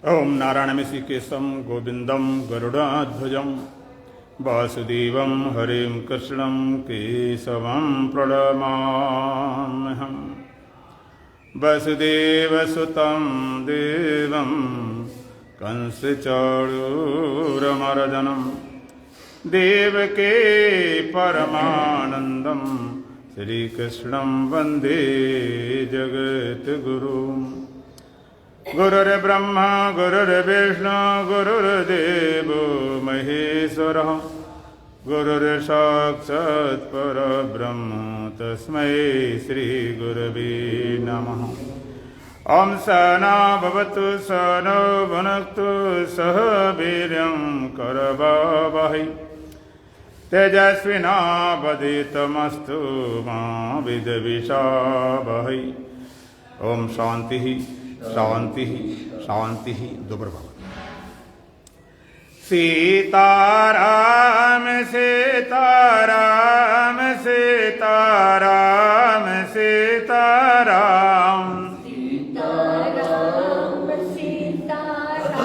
ओम नारायणमिषिकेशं गोविंदं गरुडाध्वजं वासुदेवं हरिं कृष्णं केशवं प्रणमाम्यहम्। वसुदेवसुतं देवं कंसचाणूरमर्दनं देवके परमानन्दं श्रीकृष्णं वन्दे जगद्गुरुम्। गुरुर्ब्रह्मा गुरुर्विष्णु गुरुर्देवो महेश्वरः गुरुर्साक्षात् परब्रह्म तस्मै श्रीगुरवे नमः। ॐ सहना भवतु सहनौ भुनक्तु सह वीर्यं करवावहै तेजस्विनावधीतमस्तु मा विद्विषावहै। ओम शांति शांति शांति। दोबारा बाबा। सीताराम सीताराम सीताराम सीताराम सीताराम सीताराम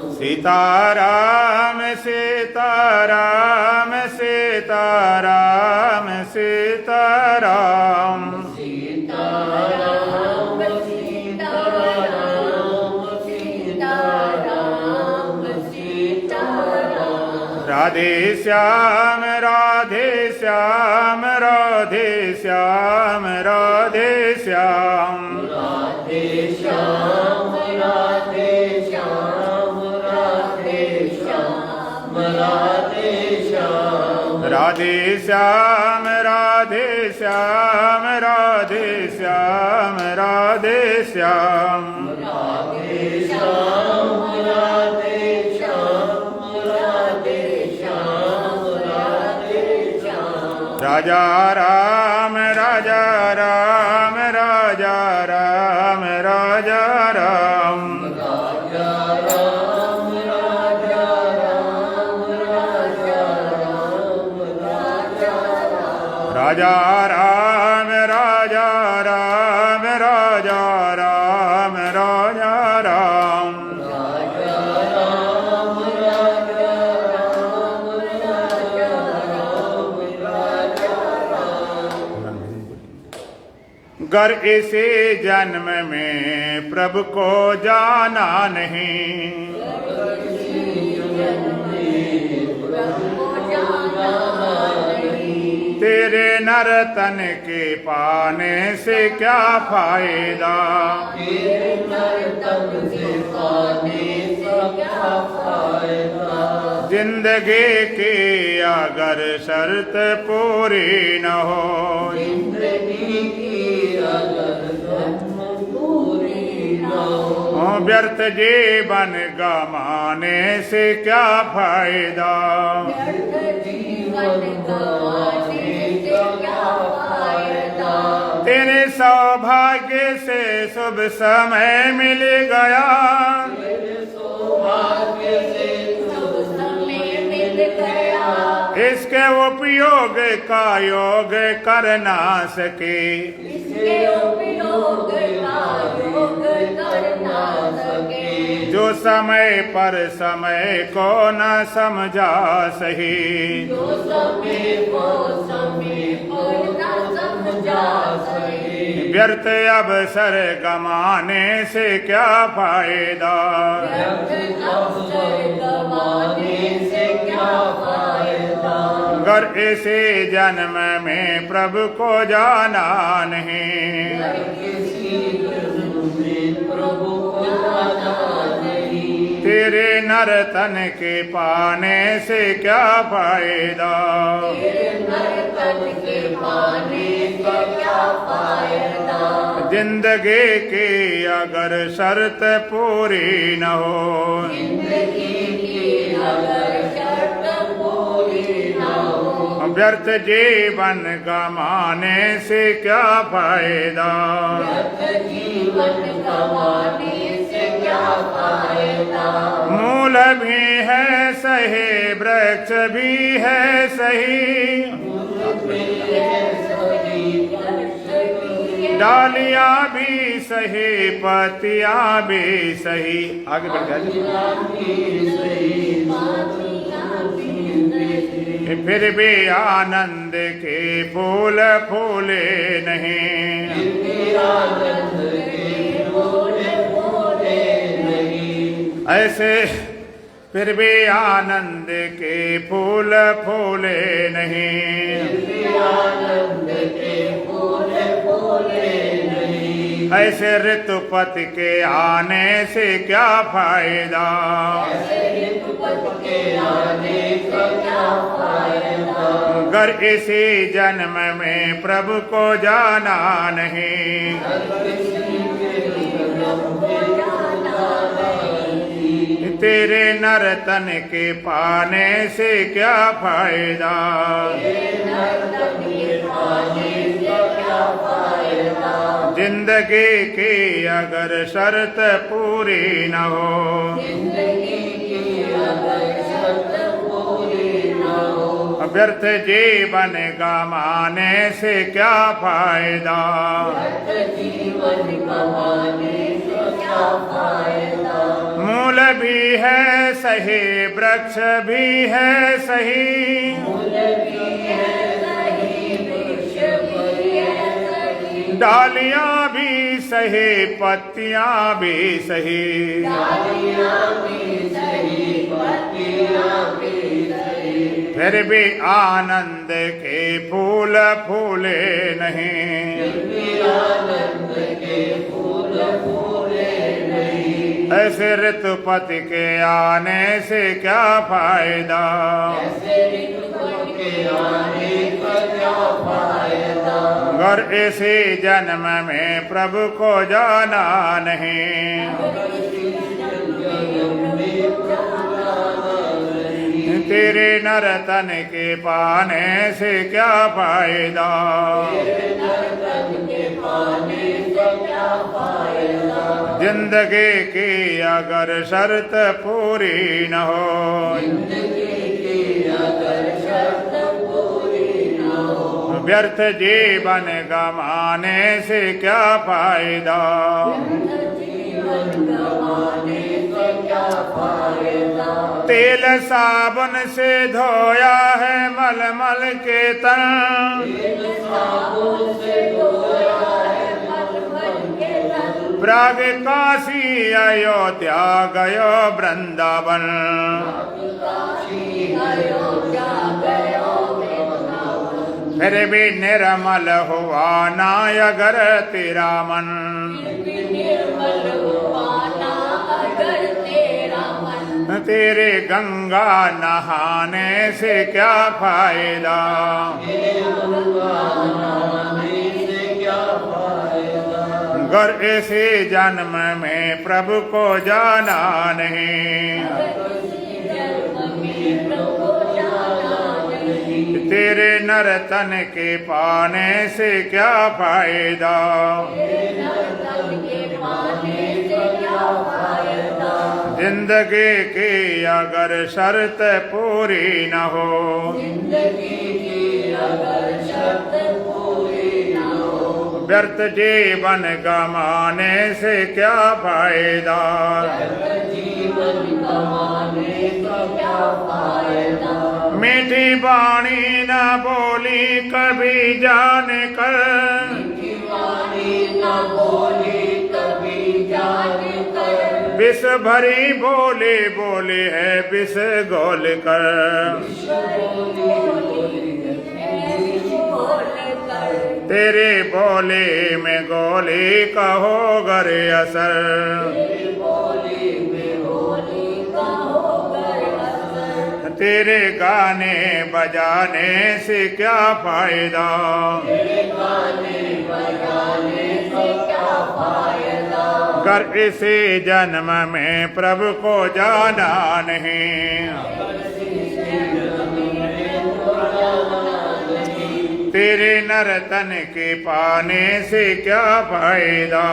सीताराम सीताराम सीताराम सीताराम सीताराम सीताराम सीताराम सीताराम सीताराम राधे श्याम राधे श्याम राधे श्याम राधे श्याम राधे श्याम राधे श्याम राधे श्याम राधे श्याम राधे श्याम राधे श्याम राधे श्याम राधे श्याम राधे श्याम राधे श्याम राधे श्याम राधे श्याम राजा राम राजा राम राजा राम राजा राम राजा राम राजा राम राजा राम राजा राम राजा राम राजा राम राजा राम राजा राम राजा राम राजा राम राजा राम राजा राम। गर इसी जन्म में प्रभु को जाना नहीं तेरे नर्तन के पाने से क्या फायदा। तेरे नर्तन से पाने से क्या फायदा। जिंदगी की अगर शर्त पूरी न हो जिंदगी की अगर धर्म पूरी न हो व्यर्थ जीवन गमाने से क्या फायदा। व्यर्थ जीवन गंवाने से क्या फायदा। तेरे सौभाग्य से शुभ समय मिल गया तेरे सौभाग्य से शुभ समय मिल गया। इसके उपयोग का योग कर ना सके इसके उपयोग का योग कर ना सके। जो समय पर समय को न समझा सही जो समय को न समझा सके। व्यर्थ अवसर गमाने से क्या फायदा। व्यर्थ अवसर गंवाने से क्या फायदा। अगर इसी जन्म में प्रभु को जाना नहीं अगर किसी जन्म में प्रभु को जाना नहीं तेरे नर्तन के पाने से क्या फायदा। तेरे नर्तन के पाने से क्या फायदा। जिंदगी की अगर शर्त पूरी न हो जिंदगी की अगर शर्त पूरी न हो व्यर्थ जीवन गमाने से क्या फायदा। व्यर्थ जीवन गंवाने से क्या फायदा। मूल भी है सही वृक्ष भी है सही मूल भी है सही वृक्ष भी है डालियां भी सही पत्तियां भी सही। आगे बढ़ जाइए। फिर भी आनंद के फूल फूले नहीं। ऐसे फिर भी आनंद के फूल फूले नहीं। ऐसे ऋतुपति के आने से क्या फायदा। अगर इसी जन्म में प्रभु को जाना नहीं। तेरे नर्तन के पाने से क्या फायदा। जिंदगी की अगर शर्त पूरी न हो। व्यर्थ जीवन गमाने से क्या फायदा। मूल भी है सही वृक्ष भी है सही। डालियां भी सही पत्तियां भी सही। फिर भी आनंद के फूल फूले नहीं। ऐसे ऋतुपति के आने से क्या फायदा। अगर इसी जन्म में प्रभु को जाना नहीं। तेरे नर्तन के पाने से क्या फायदा। जिंदगी की अगर शर्त पूरी न हो। व्यर्थ जीवन गमाने से क्या फायदा। तेल साबुन से धोया है मलमल के तन। प्राग काशी अयोध्या गयो वृंदावन। फिर भी निर्मल हुआ ना अगर तेरा मन। तेरे गंगा नहाने से क्या फायदा। अगर इसी जन्म में प्रभु को जाना नहीं। तेरे नर्तन के पाने से क्या फायदा। जिंदगी की अगर शर्त पूरी न हो। व्यर्थ जीवन गमाने से क्या फायदा। मीठी वाणी न बोली कभी जान कर। विष भरी बोले बोले है विष गोल कर। तेरे बोले में गोली का होगा रे असर। तेरे गाने बजाने से क्या फायदा। अगर इसी जन्म में प्रभु को जाना नहीं। तेरे नर्तन के पाने से क्या फायदा।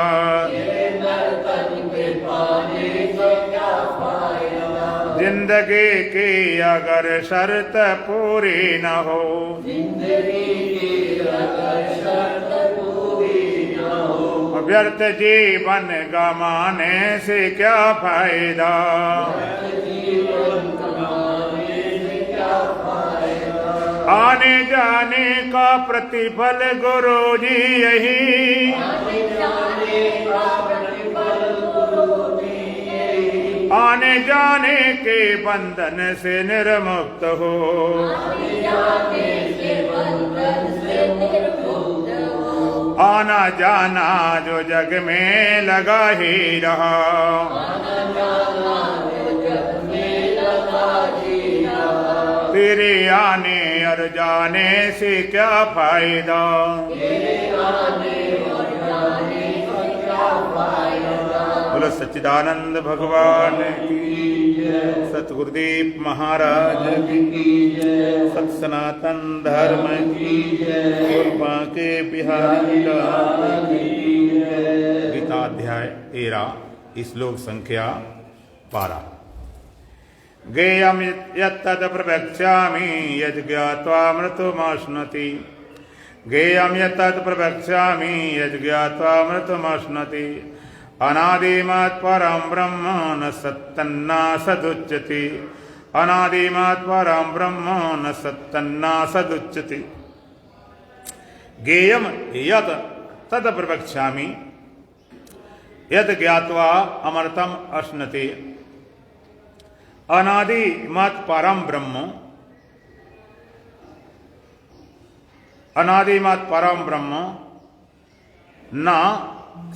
जिंदगी की अगर शर्त पूरी न हो। व्यर्थ जीवन गमाने से क्या फायदा। आने जाने का प्रतिफल गुरु जी यही, आने जाने के बंधन से निर्मुक्त हो। आना जाना जो जग में लगा ही रहा, तेरे आने और जाने से क्या फायदा। बोलो सच्चिदानंद भगवान की जय, सतगुरुदेव महाराज की जय, सत सनातन धर्म की जय, बांके बिहारी लाल की जय। गीता अध्याय 13 श्लोक संख्या 12। गेयं यत्तद् प्रवक्ष्यामि यद् ज्ञात्वामृतमश्नुते, गेयं यत्तद् प्रवक्ष्यामि यद् ज्ञात्वामृतमश्नुते, अनादिमत् परं ब्रह्म न सत्तन्नासदुच्यते, अनादिमत् परं ब्रह्म न सत्तन्नासदुच्यते। गेयं यत् तद् प्रवक्ष्यामि यद् ज्ञात्वा अमृतम् अश्नुते, अनादिमत् परम ब्रह्म, अनादिमत् परम ब्रह्म न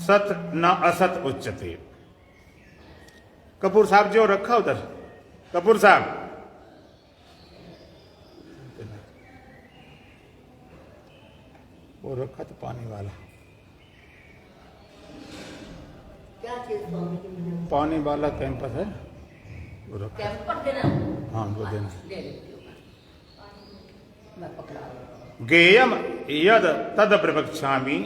सत न असत उच्चते। कपूर साहब जो रखा उधर, कपूर साहब वो रखा तो पानी वाला, क्या चीज पानी वाला कैंपस है वो रखा। कैंपर देना, हाँ वो देना। ले लेती हूँ मैं पकड़ा। गेयम यद तद प्रवक्ष्यामि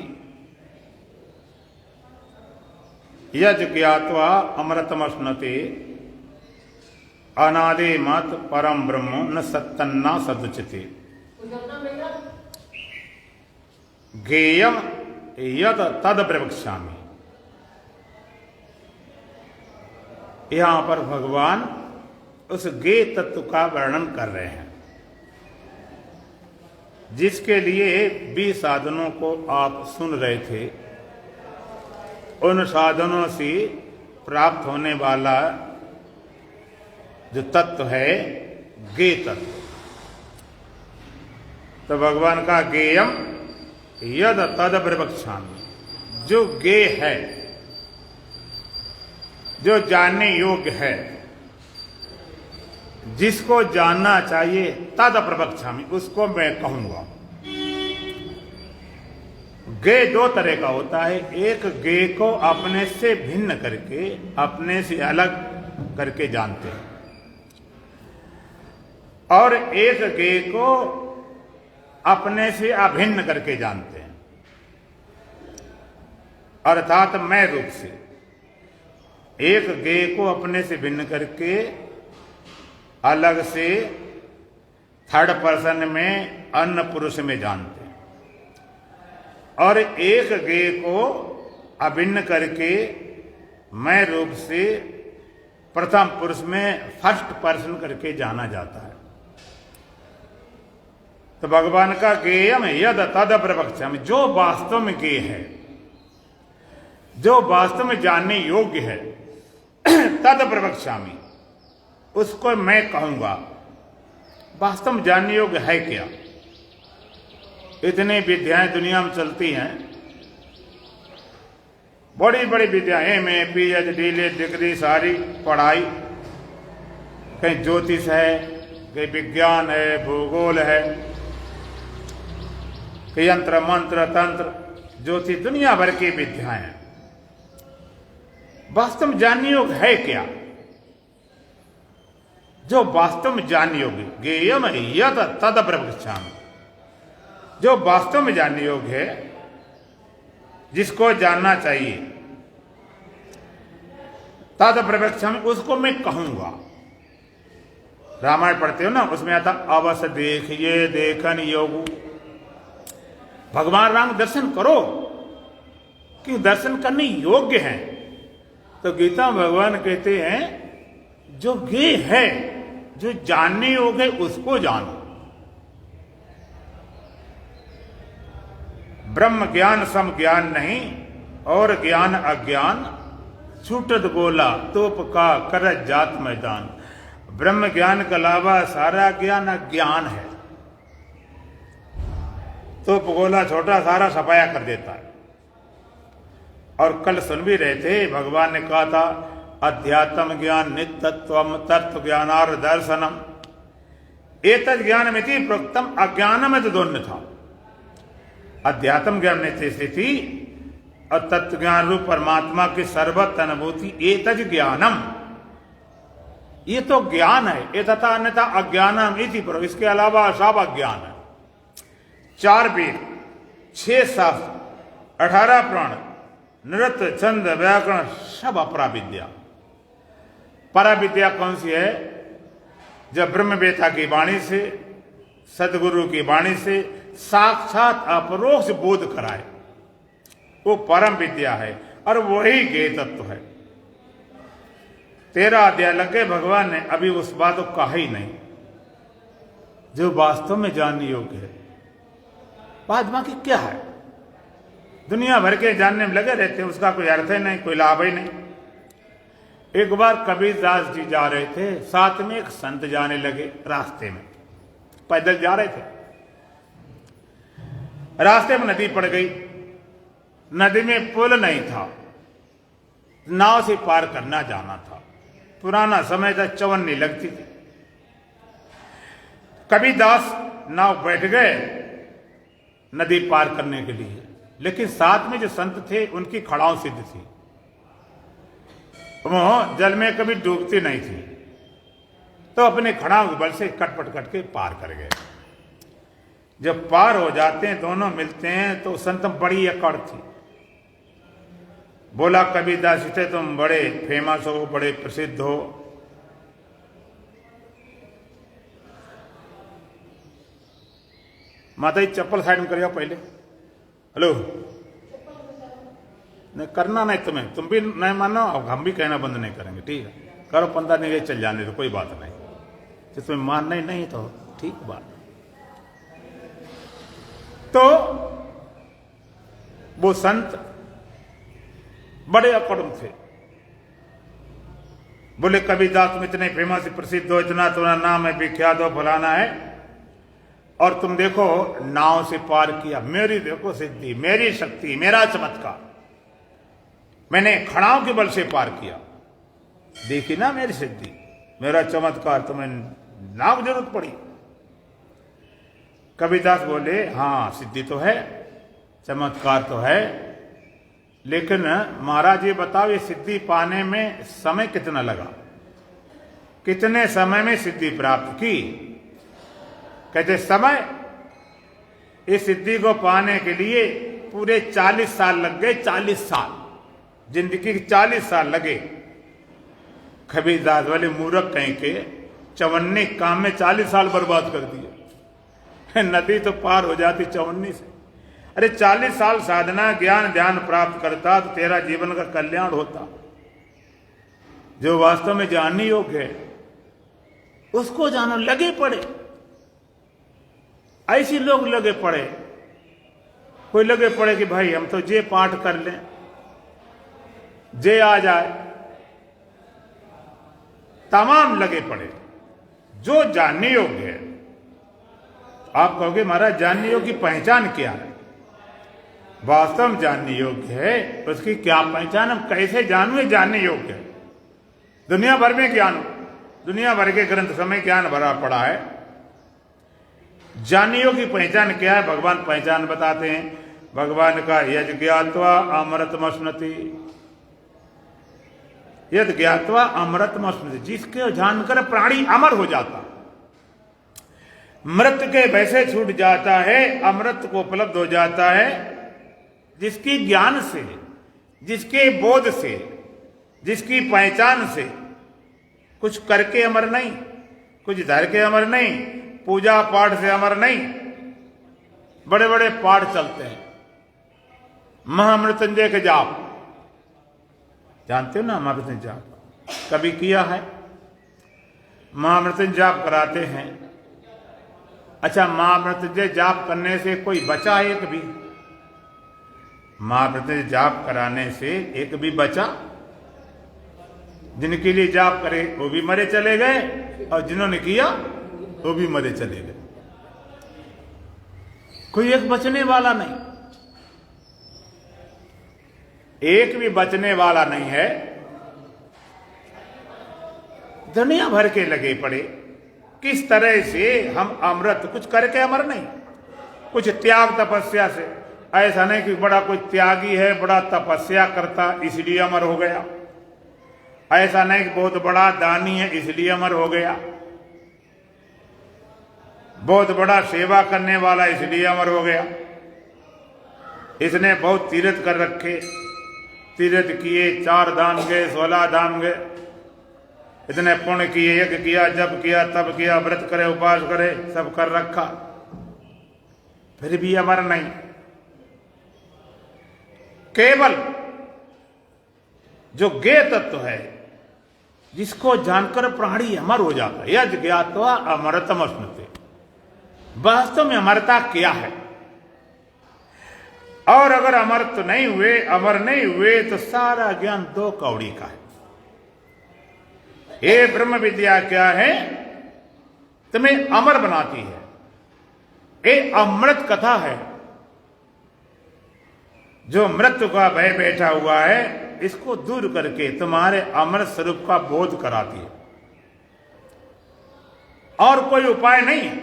यज ज्ञात्वा अमृतमश्नुते, अनादिमत् परम ब्रह्म न सत्तन्ना सदुच्यते। गेयम यद तद प्रवक्ष्यामि, यहां पर भगवान उस गे तत्व का वर्णन कर रहे हैं जिसके लिए 20 साधनों को आप सुन रहे थे। उन साधनों से प्राप्त होने वाला जो तत्व है गे तत्व, तो भगवान का गेयम यद तद प्रवक्ष्यामि, जो गे है, जो जानने योग्य है, जिसको जानना चाहिए, तद प्रवक्ष्यामि, उसको मैं कहूंगा। गे 2 तरह का होता है, एक गे को अपने से भिन्न करके, अपने से अलग करके जानते हैं, और एक गे को अपने से अभिन्न करके जानते हैं, अर्थात मैं रूप से। एक गे को अपने से भिन्न करके अलग से थर्ड पर्सन में अन्य पुरुष में जानते हैं, और एक गे को अभिन्न करके मैं रूप से प्रथम पुरुष में फर्स्ट पर्सन करके जाना जाता है। तो भगवान का गेयम यद तद प्रवक्ष्यामि, जो वास्तव में गे है, जो वास्तव में जानने योग्य है, तद प्रवक्ष्यामि, उसको मैं कहूंगा। वास्तव में जानने योग्य है क्या? इतनी विद्याएं दुनिया में चलती हैं, बड़ी बड़ी विद्याएं में PhD डिग्री, सारी पढ़ाई, कहीं ज्योतिष है, कहीं विज्ञान है, भूगोल है, कहीं यंत्र मंत्र तंत्र ज्योतिष, दुनिया भर की विद्याएं हैं। वास्तव में जानने योग्य है क्या? जो वास्तव में जानने योग्य, गेयम यद तद प्रवक्ष्यामि, जो वास्तव में जानने योग्य है, जिसको जानना चाहिए, तद प्रवक्ष्यामि, उसको मैं कहूंगा। रामायण पढ़ते हो ना, उसमें आता अवश्य देखिए देखन योगु, भगवान राम दर्शन करो, कि दर्शन करने योग्य हैं। तो गीता में भगवान कहते हैं जो ज्ञेय है, जो जानने योग्य है, उसको जानो। ब्रह्म ज्ञान सम ज्ञान नहीं, और ज्ञान अज्ञान छूटत गोला तोप का करत जात मैदान। ब्रह्म ज्ञान के अलावा सारा ज्ञान अज्ञान है, तो गोला छोटा सारा सफाया कर देता है। और कल सुन भी रहे थे, भगवान ने कहा था अध्यात्म ज्ञान नित्यत्वम तत्व ज्ञानार दर्शनम एतद ज्ञान में थी प्रोक्तम अज्ञान में तो दोनों था। अध्यात्म ज्ञान में स्थिति और तत्व ज्ञान रूप परमात्मा की सर्वत्र अनुभूति, एतज ज्ञानम, ये तो ज्ञान है। ये तथा अन्यथा अज्ञानम इति पर, इसके अलावा सब अज्ञान है। 4 वेद, 6 शास्त्र, 18 प्राण, नृत्य छंद व्याकरण सब अपरा विद्या। परा विद्या कौन सी है? जब ब्रह्मवेता की वाणी से, सदगुरु की वाणी से साक्षात अपरोक्ष बोध कराए, वो परम विद्या है और वही ज्ञेय तत्व है। 13 अध्याय लग गए, भगवान ने अभी उस बात को कहा ही नहीं जो वास्तव में जानने योग्य है। बात बाकी क्या है? दुनिया भर के जानने में लगे रहते हैं, उसका कोई अर्थ ही नहीं, कोई लाभ ही नहीं। एक बार कबीरदास जी जा रहे थे, साथ में एक संत जाने लगे। रास्ते में पैदल जा रहे थे, रास्ते में नदी पड़ गई। नदी में पुल नहीं था, नाव से पार करना जाना था। पुराना समय था, चवन्नी लगती थी। कबीरदास नाव बैठ गए नदी पार करने के लिए, लेकिन साथ में जो संत थे उनकी खड़ाऊ सिद्ध थी, वो जल में कभी डूबती नहीं थी, तो अपने खड़ाऊ के बल से कटपट कट के पार कर गए। जब पार हो जाते हैं, दोनों मिलते हैं, तो संत बड़ी अकड़ थी। बोला कबीरदास थे तुम बड़े फेमस हो, बड़े प्रसिद्ध हो, माता जी चप्पल साइड में करिए पहले। हेलो, नहीं करना नहीं तुम्हें, तुम भी नहीं मानो, अब हम भी कहना बंद नहीं करेंगे, ठीक है? करो 15 नहीं चल जाने दो, कोई बात नहीं। तो तुम्हें मानना ही नहीं तो ठीक बात। तो वो संत बड़े अकड़म थे। बोले कबीरदास तुम इतने फेमस प्रसिद्ध हो, इतना तुम्हारा नाम है, विख्यात हो, फलाना है, और तुम देखो नाव से पार किया। मेरी देखो सिद्धि, मेरी शक्ति, मेरा चमत्कार, मैंने खड़ाऊ के बल से पार किया। देखी ना मेरी सिद्धि, मेरा चमत्कार, तुम्हें नाव जरूरत पड़ी। कबीरदास बोले हाँ सिद्धि तो है, चमत्कार तो है, लेकिन महाराज ये बताओ, ये सिद्धि पाने में समय कितना लगा? कितने समय में सिद्धि प्राप्त की? कहते समय, इस सिद्धि को पाने के लिए पूरे 40 साल लग गए। 40 साल, जिंदगी के 40 साल लगे। कबीरदास वाले मूर्ख कहीं के 54 काम में 40 साल बर्बाद कर दिए। नदी तो पार हो जाती 54 से। अरे 40 साल साधना, ज्ञान, ध्यान प्राप्त करता तो तेरा जीवन का कल्याण होता। जो वास्तव में जानने योग्य है उसको जानो। लगे पड़े, ऐसे लोग लगे पड़े। कोई लगे पड़े कि भाई हम तो जे पाठ कर लें, जे आ जाए, तमाम लगे पड़े। जो जानने योग्य है, आप कहोगे महाराज जानने योग्य की पहचान क्या है? वास्तव में जानने योग्य है, उसकी क्या पहचान, हम कैसे जानूं जानने योग्य है? दुनिया भर में ज्ञान, दुनिया भर के ग्रंथ समय ज्ञान भरा पड़ा है। जानने योग्य की पहचान क्या है? भगवान पहचान बताते हैं। भगवान का यद ज्ञात्वा अमृतमश्नुति, यद ज्ञात्वा अमृतमश्नुति, जिसके जानकर प्राणी अमर हो जाता, मृत के वैसे छूट जाता है, अमृत को उपलब्ध हो जाता है। जिसकी ज्ञान से, जिसके बोध से, जिसकी पहचान से, कुछ करके अमर नहीं, कुछ धर के अमर नहीं, पूजा पाठ से अमर नहीं। बड़े बड़े पाठ चलते हैं, महामृत्युंजय के जाप जानते हो ना, महामृत्युंजय जाप कभी किया है? महामृत्युंजय जाप कराते हैं। अच्छा, महामृत्युंजय जाप करने से कोई बचा है एक भी? महामृत्युंजय जाप कराने से एक भी बचा? जिनके लिए जाप करे वो भी मरे चले गए, और जिन्होंने किया वो भी मरे चले गए। कोई एक बचने वाला नहीं, एक भी बचने वाला नहीं है। दुनिया भर के लगे पड़े। किस तरह से हम अमृत, कुछ करके अमर नहीं, कुछ त्याग तपस्या से। ऐसा नहीं कि बड़ा कोई त्यागी है, बड़ा तपस्या करता इसलिए अमर हो गया। ऐसा नहीं कि बहुत बड़ा दानी है इसलिए अमर हो गया। बहुत बड़ा सेवा करने वाला इसलिए अमर हो गया। इसने बहुत तीर्थ कर रखे, तीर्थ किए, 4 धाम गए, 16 धाम गए, इतने पुण्य किए, यज्ञ किया, जप किया, तप किया, व्रत करे, उपवास करे, सब कर रखा, फिर भी अमर नहीं। केवल जो ज्ञेय तत्व है, जिसको जानकर प्राणी अमर हो जाता है, यज् ज्ञात्वा अमरतम अश्नुते। वास्तव में अमरता क्या है? और अगर अमर तो नहीं हुए, अमर नहीं हुए, तो सारा ज्ञान 2 कौड़ी का है। ये ब्रह्म विद्या क्या है? तुम्हें अमर बनाती है। ये अमृत कथा है। जो मृत्यु का भय बैठा हुआ है, इसको दूर करके तुम्हारे अमृत स्वरूप का बोध कराती है। और कोई उपाय नहीं है।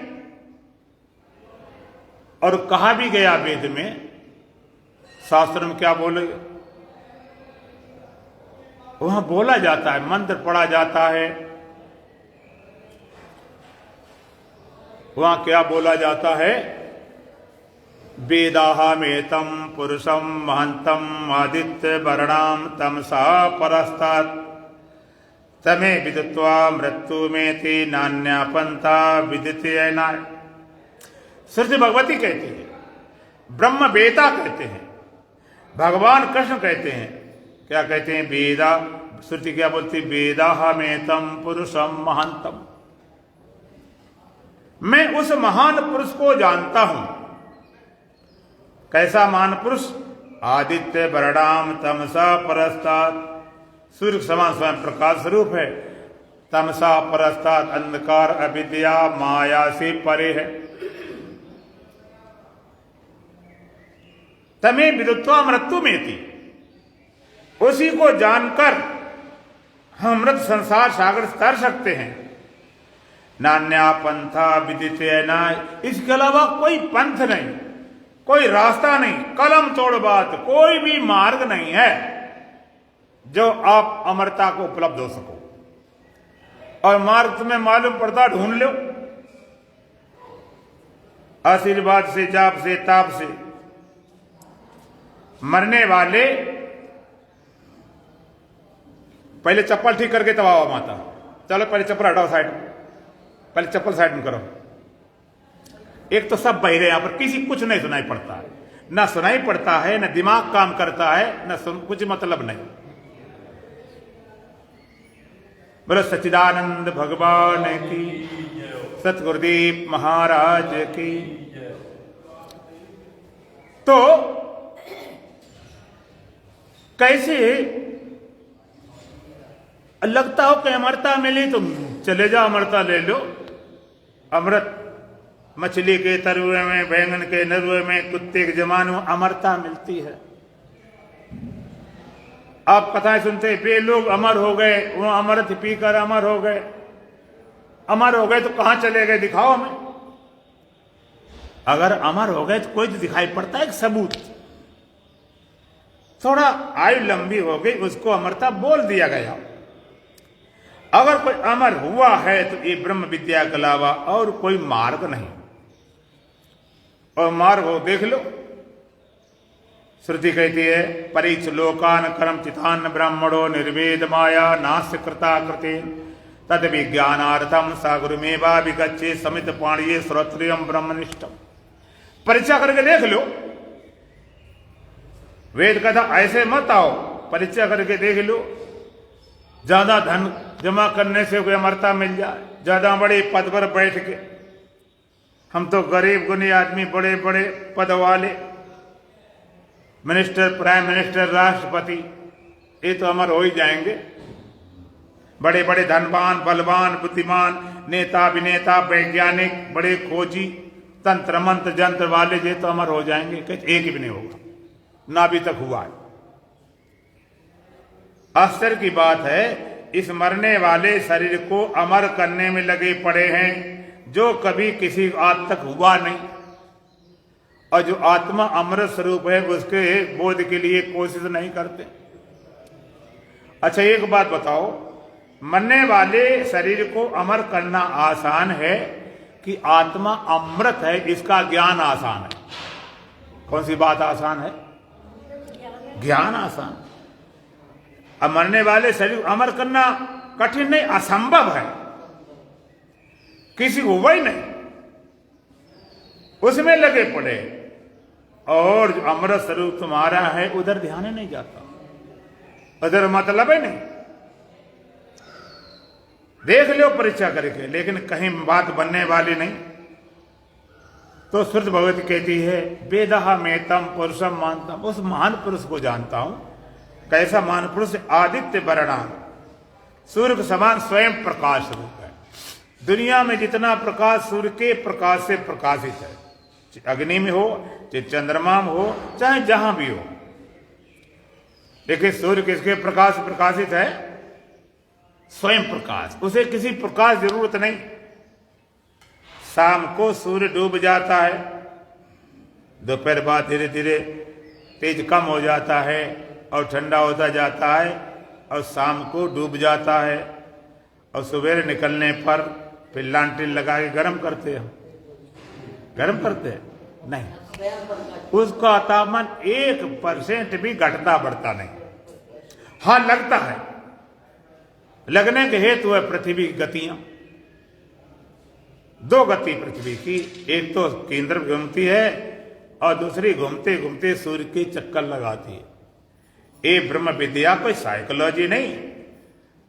और कहा भी गया वेद में, शास्त्र में क्या बोले, वहां बोला जाता है, मंत्र पढ़ा जाता है, वहां क्या बोला जाता है? वेदाहमेतं पुरुषं महंतम आदित्य वर्णाम तमसा परस्तात् तमे विदित्वा मृत्यु में ते नान्या पंथा विदिते अनाय। श्रुति भगवती कहती है, ब्रह्म वेता कहते हैं, भगवान कृष्ण कहते हैं। क्या कहते हैं? वेदा। श्रुति क्या बोलती? वेदाहमेतं पुरुषं महंतम। मैं उस महान पुरुष को जानता हूं। कैसा महान पुरुष? आदित्य वर्णाम तमसा परस्तात्, सूर्य समान स्वयं प्रकाश स्वरूप है। तमसा परस्तात्, अंधकार अविद्या माया से परे है। तमे विदित्वा मृत्यु में थी, उसी को जानकर हम मृत संसार सागर से तर सकते हैं। नान्या पंथा विदिते अनाय, इसके अलावा कोई पंथ नहीं, कोई रास्ता नहीं, कलम तोड़ बात, कोई भी मार्ग नहीं है जो आप अमरता को उपलब्ध हो सको। और मार्ग तुम्हें मालूम पड़ता, ढूंढ लो। आशीर्वाद से, जाप से, ताप से। मरने वाले पहले चप्पल ठीक करके तब आओ माता। चलो पहले चप्पल हटाओ साइड, पहले चप्पल साइड में करो। एक तो सब बहिरे, यहां पर किसी कुछ नहीं सुनाई पड़ता है, ना सुनाई पड़ता है, ना दिमाग काम करता है, ना कुछ मतलब नहीं। बोलो सच्चिदानंद भगवान की, सतगुरुदेव महाराज की। तो कैसे लगता हो कि अमरता मिली तो चले जाओ, अमरता ले लो। अमृत मछली के तरुए में, बैंगन के नरुए में, कुत्ते के जमान में अमरता मिलती है। आप कथाएं सुनते हैं, वे लोग अमर हो गए, वो अमृत पीकर अमर हो गए। अमर हो गए तो कहां चले गए? दिखाओ हमें। अगर अमर हो गए तो कोई तो दिखाई पड़ता है, एक सबूत। थोड़ा आयु लंबी हो गई, उसको अमरता बोल दिया गया। अगर कोई अमर हुआ है तो ये ब्रह्म विद्या के अलावा और कोई मार्ग नहीं। और मार्ग हो देख लो। श्रुति कहती है, परीक्ष लोकान कर्म चितान ब्राह्मणो निर्वेद माया नास्य कृता कृते तद विज्ञानार्थम सा गुरुमेवा विगच्छे समित पाणिये श्रोत्रियम ब्रह्मनिष्ठम। परीक्षा करके देख लो। वेद कहता ऐसे मत आओ, परीक्षा करके देख लो, ज्यादा धन जमा करने से कोई अमरता मिल जाए, ज्यादा बड़े पद पर बैठ के। हम तो गरीब गुनी आदमी, बड़े बड़े पद वाले, मिनिस्टर, प्राइम मिनिस्टर, राष्ट्रपति, ये तो अमर हो ही जाएंगे। बड़े बड़े धनवान, बलवान, बुद्धिमान नेता, अभिनेता, वैज्ञानिक, बड़े खोजी, तंत्र मंत्र जंत्र वाले, ये तो अमर हो जाएंगे। एक भी नहीं होगा, ना अभी तक हुआ है। आश्चर्य की बात है, इस मरने वाले शरीर को अमर करने में लगे पड़े हैं जो कभी किसी आज तक हुआ नहीं, और जो आत्मा अमृत स्वरूप है उसके बोध के लिए कोशिश नहीं करते। अच्छा एक बात बताओ, मरने वाले शरीर को अमर करना आसान है कि आत्मा अमृत है इसका ज्ञान आसान है? कौन सी बात आसान है? ज्ञान आसान। अब मरने वाले शरीर अमर करना कठिन नहीं, असंभव है, किसी को वही नहीं, उसमें लगे पड़े, और जो अमृत स्वरूप तुम्हारा है उधर ध्यान ही नहीं जाता, उधर मतलब ही नहीं। देख लो परीक्षा करके, लेकिन कहीं बात बनने वाली नहीं। तो श्रुत भगवती कहती है, वेदहा में तम पुरुषम मानतम, उस महान पुरुष को जानता हूं। कैसा महान पुरुष? आदित्य वर्णाम, सूर्य के समान स्वयं प्रकाश रूप है। दुनिया में जितना प्रकाश सूर्य के प्रकाश से प्रकाशित है, अग्नि में हो, चाहे चंद्रमा में हो, चाहे जहां भी हो, लेकिन सूर्य किसके प्रकाश से प्रकाशित है? स्वयं प्रकाश, उसे किसी प्रकाश जरूरत नहीं। शाम को सूर्य डूब जाता है, दोपहर बाद धीरे धीरे तेज कम हो जाता है और ठंडा होता जाता है, और शाम को डूब जाता है, और सवेरे निकलने पर फिर लालटेन लगा के गर्म करते हैं। गर्म करते हैं? नहीं, उसका तापमान 1% भी घटता बढ़ता नहीं। हाँ लगता है, लगने के हेतु है पृथ्वी की गतियां। दो गति पृथ्वी की, एक तो केंद्र घूमती है और दूसरी घूमते घूमते सूर्य के चक्कर लगाती है। ये ब्रह्म विद्या कोई साइकोलॉजी नहीं,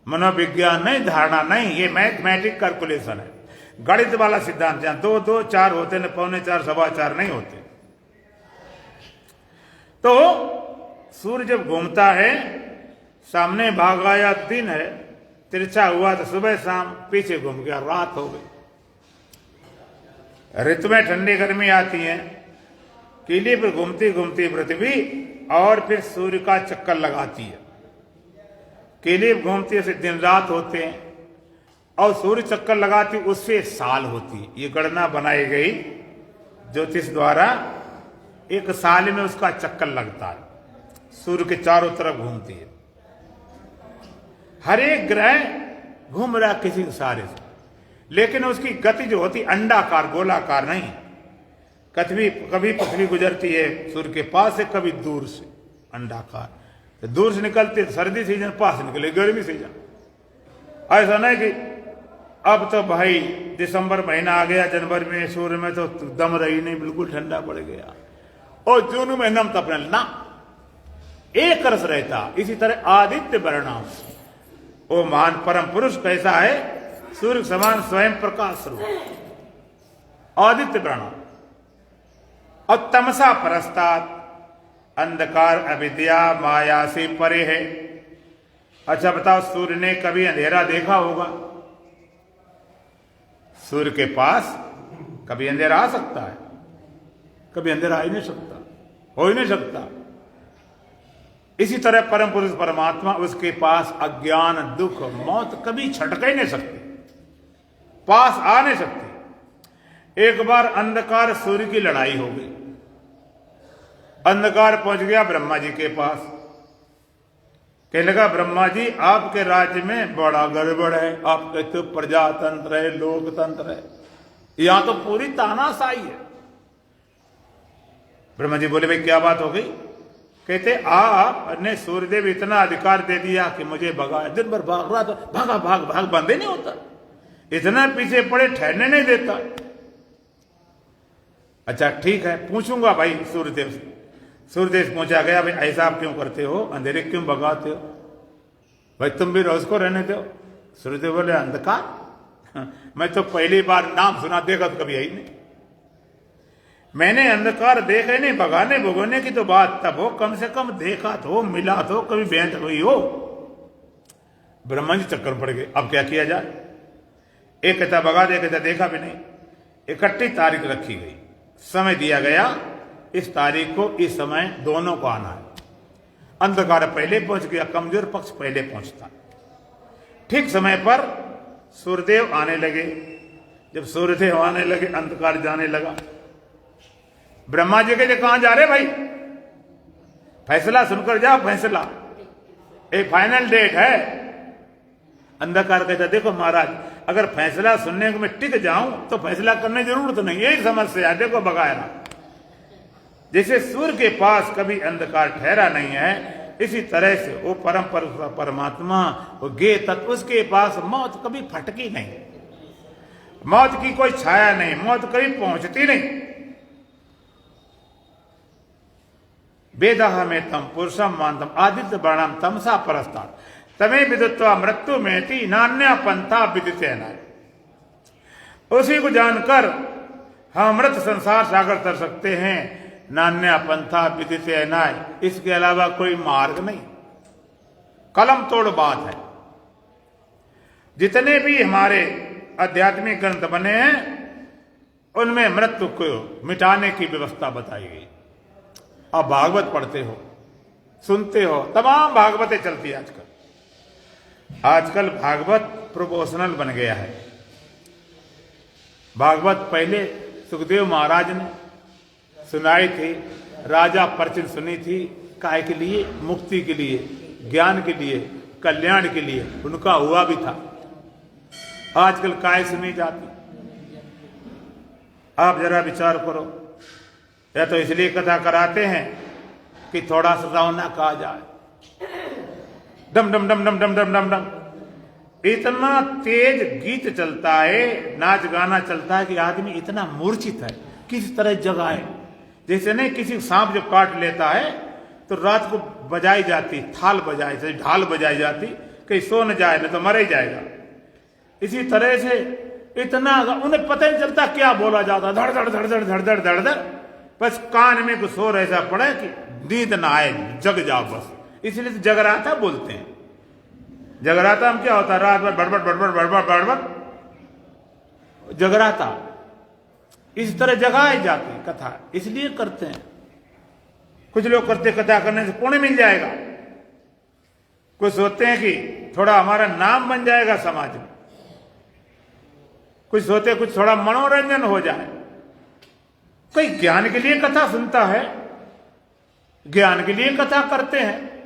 मनोविज्ञान नहीं, धारणा नहीं, ये मैथमेटिक कैलकुलेशन है, गणित वाला सिद्धांत। जहां 2 2 4 होते न, 4.25 4.25 नहीं होते। तो सूर्य जब घूमता है, सामने भागा या दिन है, तिरछा हुआ तो सुबह शाम, पीछे घूम गया रात हो गई। ऋतु में ठंडी गर्मी आती है, किले पर घूमती घूमती पृथ्वी और फिर सूर्य का चक्कर लगाती है। किले पर घूमती से दिन रात होते हैं, और सूर्य चक्कर लगाती उससे साल होती है। ये गणना बनाई गई ज्योतिष द्वारा, एक साल में उसका चक्कर लगता है, सूर्य के चारों तरफ घूमती है। हर एक ग्रह घूम रहा किसी सारे से, लेकिन उसकी गति जो होती अंडाकार गोलाकार नहीं। कभी पृथ्वी गुजरती है सूर्य के पास से, कभी दूर से, अंडाकार। तो दूर से निकलते सर्दी सीजन, पास निकले गर्मी सीजन। ऐसा नहीं कि अब तो भाई दिसंबर महीना आ गया, जनवरी में सूर्य में तो दम रही नहीं, बिल्कुल ठंडा पड़ गया, और जून महीना में तपने ना, एक रस रहता। इसी तरह आदित्य वर्णाम, वो महान परम पुरुष कैसा है? सूर्य समान स्वयं प्रकाश स्वरूप, आदित्य वर्णाम। और तमसा परस्तात्, अंधकार अविद्या माया से परे है। अच्छा बताओ, सूर्य ने कभी अंधेरा देखा होगा? सूर्य के पास कभी अंधेरा आ सकता है? कभी अंधेरा आ ही नहीं सकता, हो ही नहीं सकता। इसी तरह परम पुरुष परमात्मा, उसके पास अज्ञान, दुख, मौत कभी छटक ही नहीं सकती, पास आ नहीं सकती। एक बार अंधकार सूर्य की लड़ाई हो गई, अंधकार पहुंच गया ब्रह्मा जी के पास। कहने लगा, ब्रह्मा जी आपके राज्य में बड़ा गड़बड़ है, आपके तो प्रजातंत्र है, लोकतंत्र है, यहां तो पूरी तानाशाही है। ब्रह्मा जी बोले, भाई क्या बात हो गई? कहते, आपने सूर्यदेव इतना अधिकार दे दिया कि मुझे भगाया, दिन भर भाग रहा था, भागा भाग भाग बंद ही नहीं होता, इतना पीछे पड़े ठहरने नहीं देता। अच्छा ठीक है, पूछूंगा भाई सूर्यदेव से। सूर्यदेव पूछा गया, भाई ऐसा आप क्यों करते हो, अंधेरे क्यों भगाते हो, भाई तुम भी रोज को रहने दो। सूर्यदेव बोले, अंधकार मैं तो पहली बार नाम सुना, देखा तो कभी आई नहीं। मैंने अंधकार देखे नहीं, भगाने भगोने की तो बात तब हो, कम से कम देखा तो, मिला तो, कभी भेंट हुई हो। ब्रह्मा जी चक्कर पड़ गए, अब क्या किया जाए। एक कहता भगा दे, कहता देखा भी नहीं। इकट्ठी तारीख रखी गई, समय दिया गया, इस तारीख को इस समय दोनों को आना है। अंधकार पहले पहुंच गया, कमजोर पक्ष पहले पहुंचता। ठीक समय पर सूर्यदेव आने लगे। जब सूर्यदेव आने लगे, अंधकार जाने लगा। ब्रह्मा जी कहते कहां जा रहे भाई, फैसला सुनकर जाओ, फैसला, एक फाइनल डेट है। अंधकार कहता देखो महाराज, अगर फैसला सुनने को मैं टिक जाऊं तो फैसला करने की जरूरत नहीं, यही समस्या है, देखो बगाया। जैसे सूर्य के पास कभी अंधकार ठहरा नहीं है, इसी तरह से वो परम परमात्मा, वो गे तत्व, उसके पास मौत कभी फटकी नहीं, मौत की कोई छाया नहीं, मौत कभी पहुंचती नहीं। वेदः में तम पुरुषम मानतम आदित्य वर्णम तमसा परस्तात् तमे विदित्वा मृत्यु मेति नान्या पंथा विदिते न। उसी को जानकर हम अमृत संसार सागर तर सकते हैं, नान्या पंथा विदिते न, इसके अलावा कोई मार्ग नहीं। कलम तोड़ बात है। जितने भी हमारे आध्यात्मिक ग्रंथ बने हैं उनमें मृत्यु को मिटाने की व्यवस्था बताई गई। आप भागवत पढ़ते हो, सुनते हो, तमाम भागवतें चलती है आजकल। आजकल भागवत प्रोपोर्शनल बन गया है। भागवत पहले सुखदेव महाराज ने सुनाई थी, राजा परिचित सुनी थी, काय के लिए, मुक्ति के लिए, ज्ञान के लिए, कल्याण के लिए, उनका हुआ भी था। आजकल काय सुनी जाती, आप जरा विचार करो। या तो इसलिए कथा कराते हैं कि थोड़ा सा रौना कहा जाए, डम डम डम डम डम डम डम डम, इतना तेज गीत चलता है, नाच गाना चलता है कि आदमी इतना मूर्छित है, किस तरह जगाए। जैसे नहीं, किसी सांप जब काट लेता है तो रात को बजाई जाती, थाल बजाई, ढाल बजाई जाती, कहीं सो न जाए, नहीं तो मर ही जाएगा। इसी तरह से इतना उन्हें पता नहीं चलता क्या बोला जाता, धड़ धड़ धड़ धड़ धड़ धड़ धड़ धड़, बस कान में कुछ शोर ऐसा पड़े कि नींद ना आए, जग जाओ बस। इसलिए तो जगराता बोलते हैं। जगराता में क्या होता है, रात भर बड़बड़ बड़बड़ बड़बड़ बड़बड़, जगराता इस तरह जगाई जाती कथा, इसलिए करते हैं। कुछ लोग करते कथा करने से पुण्य मिल जाएगा, कुछ सोचते हैं कि थोड़ा हमारा नाम बन जाएगा समाज में, कुछ सोचते कुछ थोड़ा मनोरंजन हो जाए। कोई ज्ञान के लिए कथा सुनता है, ज्ञान के लिए कथा करते हैं।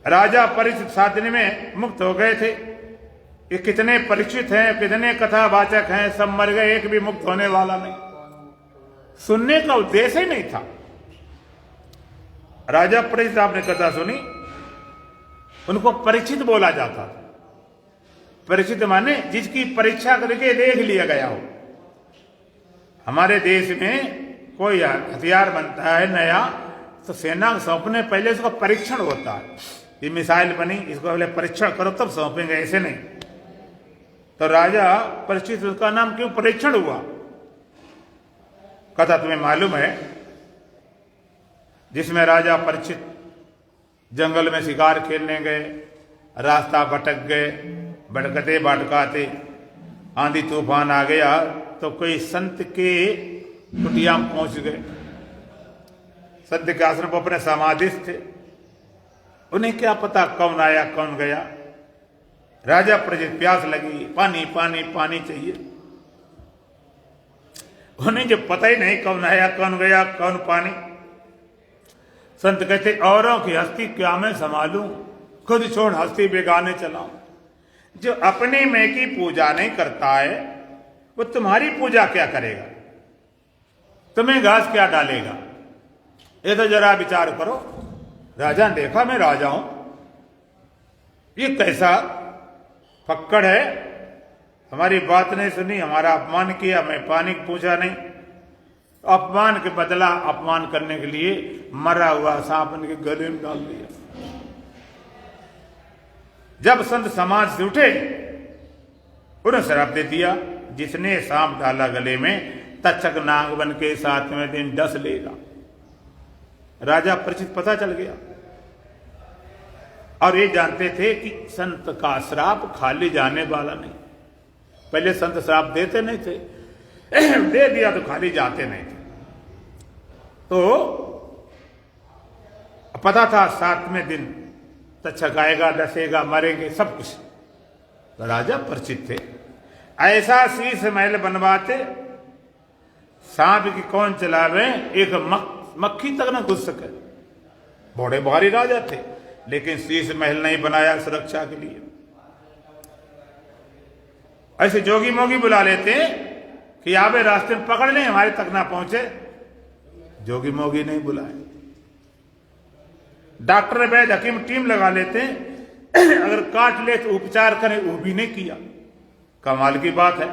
राजा परीक्षित 7 दिन में मुक्त हो गए थे। ये कितने परीक्षित हैं, कितने कथावाचक हैं, सब मर गए, एक भी मुक्त होने वाला नहीं। सुनने का उद्देश्य ही नहीं था। राजा परीक्षित, आपने कथा सुनी, उनको परीक्षित बोला जाता था। परीक्षित माने जिसकी परीक्षा करके देख लिया गया हो। हमारे देश में कोई हथियार बनता है नया तो सेना को सौंपने पहले उसका परीक्षण होता है। ये मिसाइल बनी, इसको पहले परीक्षण करो तब सौंपेंगे, ऐसे नहीं। तो राजा परीक्षित, उसका नाम क्यों परीक्षण हुआ? कथा तुम्हें मालूम है, जिसमें राजा परीक्षित जंगल में शिकार खेलने गए, रास्ता भटक गए, भटकते भटकाते आंधी तूफान आ गया तो कोई संत के कुटिया में पहुंच गए। संत के आश्रम पर अपने समाधिस्थ थे, उन्हें क्या पता कौन आया कौन गया। राजा परीक्षित, प्यास लगी, पानी पानी पानी चाहिए। उन्हें जो पता ही नहीं कौन आया कौन गया कौन पानी। संत कहते औरों की हस्ती क्या मैं संभालूं, खुद छोड़ हस्ती बेगाने चलाऊं। जो अपने में की पूजा नहीं करता है वो तुम्हारी पूजा क्या करेगा, तुम्हें घास क्या डालेगा? ये तो जरा विचार करो। राजा ने देखा मैं राजा हूं, ये कैसा फक्कड़ है, हमारी बात नहीं सुनी, हमारा अपमान किया, मैं पानी पूछा नहीं। अपमान के बदला अपमान करने के लिए मरा हुआ सांप उनके गले में डाल दिया। जब संत समाज से उठे उन्हें श्राप दे दिया, जिसने सांप डाला गले में तक्षक नाग बन के 7वें दिन डस लेगा। राजा परीक्षित पता चल गया और ये जानते थे कि संत का श्राप खाली जाने वाला नहीं। पहले संत श्राप देते नहीं थे, दे दिया तो खाली जाते नहीं थे। तो पता था 7वें दिन तक्षक आएगा, डसेगा, मरेंगे, सब कुछ। तो राजा परिचित थे। ऐसा शीश महल बनवाते सांप की कौन चलावे, एक मक्खी तक न घुस सके। बड़े भारी राजा थे, लेकिन शीश महल नहीं बनाया सुरक्षा के लिए। ऐसे जोगी मोगी बुला लेते कि आवे रास्ते में पकड़ लें, हमारे तक ना पहुंचे। जोगी मोगी नहीं बुलाए। डॉक्टर वैद्य हकीम टीम लगा लेते, अगर काट ले तो उपचार करें, वो भी नहीं किया। कमाल की बात है।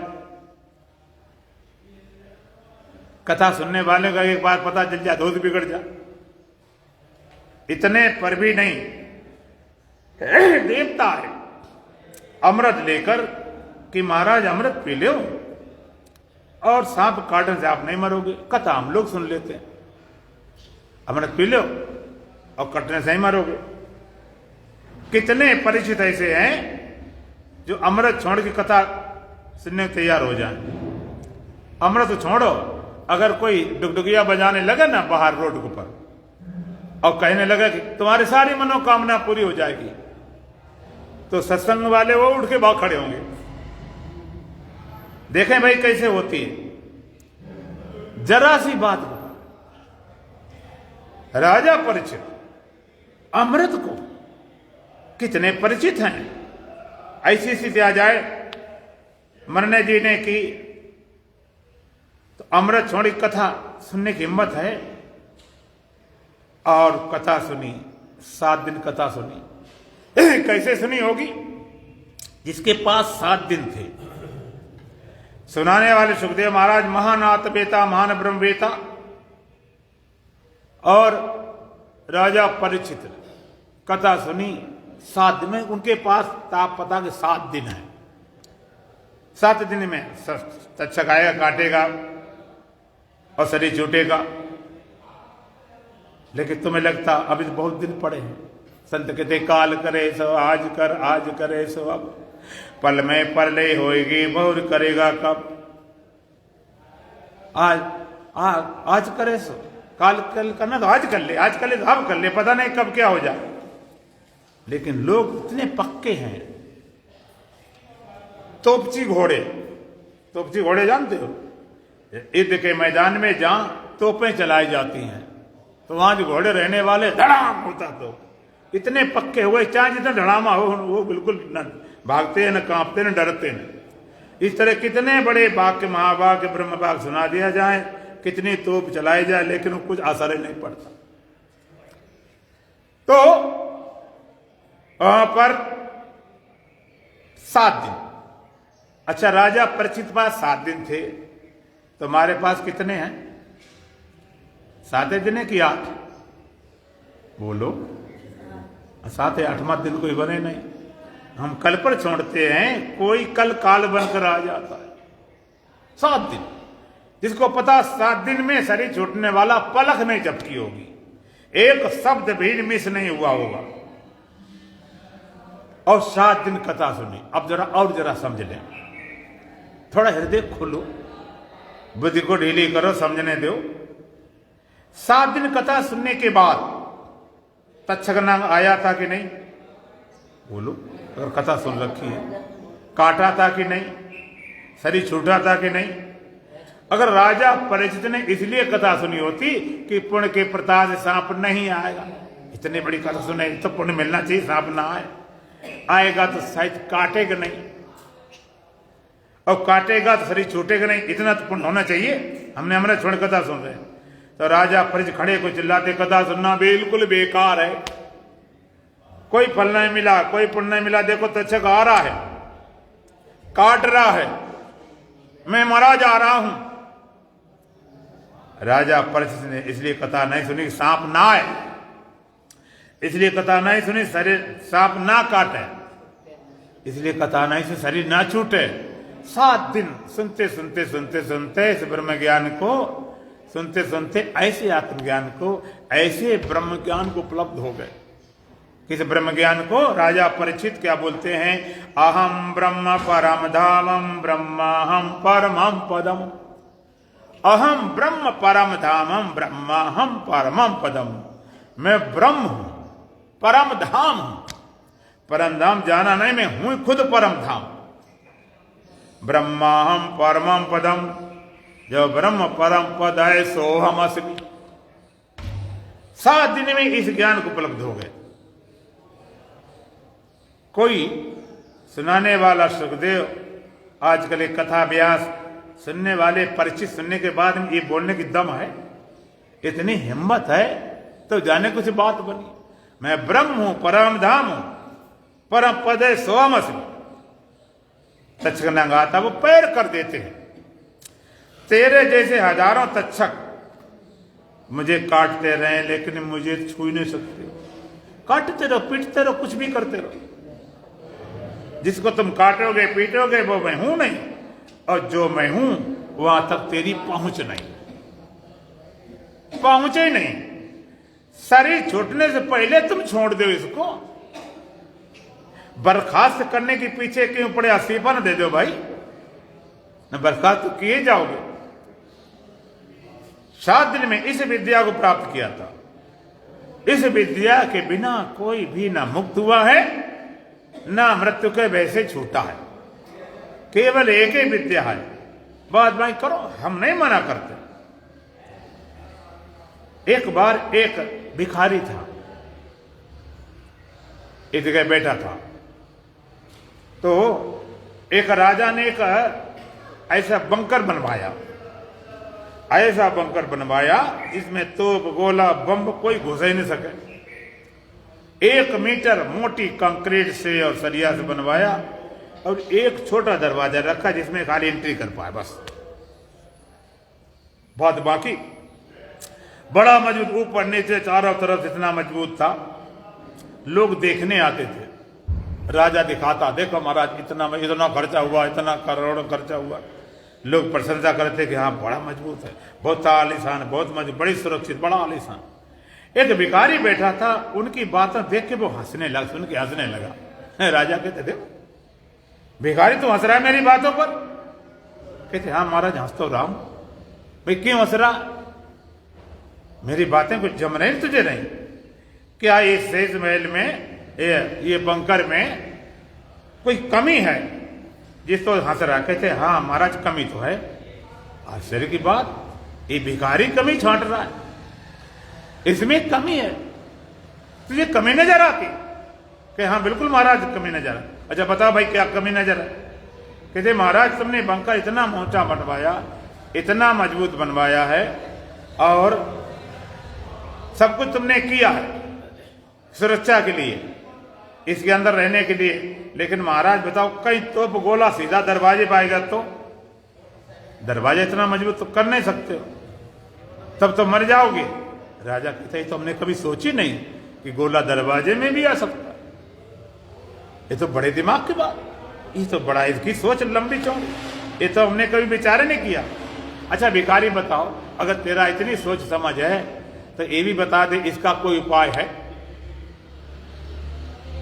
कथा सुनने वाले का एक बार पता चल जाए दूध बिगड़ जा। इतने पर भी नहीं, देवता है अमृत लेकर कि महाराज अमृत पी लो और सांप काटने से आप नहीं मरोगे। कथा हम लोग सुन लेते हैं, अमृत पी लो और कटने से ही मरोगे। कितने परिचित ऐसे हैं जो अमृत छोड़ की कथा सुनने तैयार हो जाए। अमृत तो छोड़ो, अगर कोई डुगडुगिया बजाने लगे ना बाहर रोड के ऊपर और कहने लगा कि तुम्हारी सारी मनोकामना पूरी हो जाएगी, तो सत्संग वाले वो उठ के भाग खड़े होंगे। देखें भाई कैसे होती है। जरा सी बात को राजा परिचित, अमृत को कितने परिचित हैं। ऐसी स्थिति आ जाए, मरने जी ने की तो अमृत छोड़ी कथा सुनने की हिम्मत है। और कथा सुनी, 7 दिन कथा सुनी। कैसे सुनी होगी? जिसके पास 7 दिन थे। सुनाने वाले सुखदेव महाराज महान आत्मवेता, महान ब्रह्मवेता, और राजा परीक्षित कथा सुनी 7 दिन में। उनके पास ताप पता के 7 दिन है। 7 दिन में तक्षक आएगा, काटेगा और शरीर छूटेगा। लेकिन तुम्हें लगता अभी तो बहुत दिन पड़े हैं। संत कहते काल करे सो आज कर, आज करे सो अब, पल में परलय होएगी बहुर करेगा कब। आज करे सो, काल कल करना तो आज कर ले, आज कर ले तो अब कर ले, पता नहीं कब क्या हो जाए। लेकिन लोग इतने पक्के हैं। तोपची घोड़े, तोपची घोड़े जानते हो? युद्ध के मैदान में जहां तोपें चलाई जाती हैं तो वहां जो घोड़े रहने वाले धड़ाम होता, तो इतने पक्के हुए, चाहे जितना धड़ामा हो वो बिल्कुल न भागते न कांपते न डरते न। इस तरह कितने बड़े बाग के महाबाग के ब्रह्म बाग सुना दिया जाए, कितनी तोप चलाई जाए, लेकिन कुछ असर नहीं पड़ता। तो वहां पर 7 दिन। अच्छा, राजा परीक्षित पास 7 दिन थे, तो हमारे पास कितने हैं? 7 दिन की 8? बोलो, 7 या 8वां दिन कोई बने नहीं। हम कल पर छोड़ते हैं, कोई कल काल बनकर आ जाता है। 7 दिन, जिसको पता 7 दिन में शरीर छूटने वाला पलक नहीं झपकी होगी, एक शब्द भी मिस नहीं हुआ होगा। और 7 दिन कथा सुनी। अब जरा और जरा समझ लें, थोड़ा हृदय खोलो, बुद्धि को ढीली करो, समझने दो। 7 दिन कथा सुनने के बाद तक्षक नाग आया था कि नहीं? बोलो, अगर कथा सुन रखी है, काटा था कि नहीं? शरीर छूटा था कि नहीं? अगर राजा परीक्षित ने इसलिए कथा सुनी होती कि पुण्य के प्रताप से सांप नहीं आएगा, इतनी बड़ी कथा सुने तो पुण्य मिलना चाहिए, सांप ना आए, आएगा तो शायद काटेगा नहीं, और काटेगा तो शरीर छूटेगा नहीं, इतना तो पुण्य होना चाहिए। हमने अमृत छोड़ कथा सुन रहे हैं, तो राजा परीक्षित खड़े को चिल्लाते कथा सुनना बिल्कुल बेकार है, कोई फल नहीं मिला, कोई पुण्य नहीं मिला। देखो तक्षक आ रहा है, काट रहा है, मैं मरा जा रहा हूं। राजा परीक्षित ने इसलिए कथा नहीं सुनी कि सांप ना आए, इसलिए कथा नहीं सुनी शरीर सांप ना काटे, इसलिए कथा नहीं सुनी शरीर ना छूटे। 7 दिन सुनते सुनते सुनते सुनते इस ब्रह्म ज्ञान को सुनते सुनते ऐसे आत्मज्ञान को, ऐसे ब्रह्म ज्ञान को उपलब्ध हो गए। किस ब्रह्म ज्ञान को? राजा परीक्षित क्या बोलते हैं? अहम ब्रह्म परम धामम ब्रह्माहम परमम पदम, अहम ब्रह्म परम धामम ब्रह्माहम परमम पदम। मैं ब्रह्म हूं, परम धाम हूं। परम धाम जाना नहीं, मैं हूं खुद परम धाम। ब्रह्माहम परमम पदम, जो ब्रह्म परम पद है सो हम अस्मि। 7 दिन में इस ज्ञान को उपलब्ध हो गए। कोई सुनाने वाला सुखदेव, आजकल एक कथा व्यास सुनने वाले परिचित सुनने के बाद में ये बोलने की दम है, इतनी हिम्मत है, तो जाने कुछ बात बनी। मैं ब्रह्म हूं, परम धाम हूं, परम पद है सो हम अस्मि। तक्षक आता वो पैर कर देते हैं। तेरे जैसे हजारों तक्षक मुझे काटते रहे लेकिन मुझे छू नहीं सकते। काटते रहो, पीटते रहो, कुछ भी करते रहो। जिसको तुम काटोगे पीटोगे वो मैं हूं नहीं, और जो मैं हूं वहां तक तेरी पहुंच नहीं, पहुंचे ही नहीं। शरीर छूटने से पहले तुम छोड़ दो इसको। बर्खास्त करने के पीछे क्यों पड़े? इस्तीफा न दे दो भाई, न बर्खास्त तो किए जाओगे। 7 दिन में इस विद्या को प्राप्त किया था। इस विद्या के बिना कोई भी ना मुक्त हुआ है, ना मृत्यु के भय से छूटा है। केवल एक ही विद्या है। बात भाई करो, हम नहीं मना करते। एक बार एक भिखारी था, एक जगह बैठा था, तो एक राजा ने एक ऐसा बंकर बनवाया, ऐसा बंकर बनवाया इसमें तोप गोला बम कोई घुस ही नहीं सके। 1 मीटर मोटी कंक्रीट से और सरिया से बनवाया, और एक छोटा दरवाजा रखा जिसमें खाली एंट्री कर पाए बस, बहुत बाकी बड़ा मजबूत, ऊपर नीचे चारों तरफ इतना मजबूत था। लोग देखने आते थे। राजा दिखाता, देखो महाराज इतना खर्चा हुआ, इतना करोड़ों खर्चा हुआ। लोग प्रशंसा करते कि हाँ बड़ा मजबूत है, बहुत आलीशान, बहुत मजबूत, बड़ी सुरक्षित, बड़ा आलीशान। एक भिखारी बैठा था, उनकी बातें देख के वो हंसने लगा, सुन के हंसने लगा। राजा कहते देखो भिखारी तो हंस रहा है मेरी बातों पर। कहते हाँ महाराज हंस तो रहा हूं। भाई क्यों हंस रहा? मेरी बातें कुछ जम रही तुझे नहीं? क्या ये शेष महल में ये बंकर में कोई कमी है जिसको हंस रहा? कहते हाँ महाराज कमी तो है। आश्चर्य की बात, ये भिखारी कमी छांट रहा है, इसमें कमी है, तुझे कमी नजर आती? कि हाँ बिल्कुल महाराज कमी नजर आ। अच्छा बताओ भाई क्या कमी नजर है? कहते महाराज तुमने बंकर इतना ऊंचा बनवाया, इतना मजबूत बनवाया है, और सब कुछ तुमने किया है सुरक्षा के लिए, इसके अंदर रहने के लिए, लेकिन महाराज बताओ कहीं तोप गोला सीधा दरवाजे पे आएगा तो? दरवाजा इतना मजबूत तो कर नहीं सकते हो, तब तो मर जाओगे। राजा कहते तो हमने कभी सोची नहीं कि गोला दरवाजे में भी आ सकता। ये तो बड़े दिमाग की बात, ये तो बड़ा इसकी सोच लंबी चौड़ी, ये तो हमने कभी विचार नहीं किया। अच्छा भिखारी बताओ, अगर तेरा इतनी सोच समझ है तो ये भी बता दे इसका कोई उपाय है?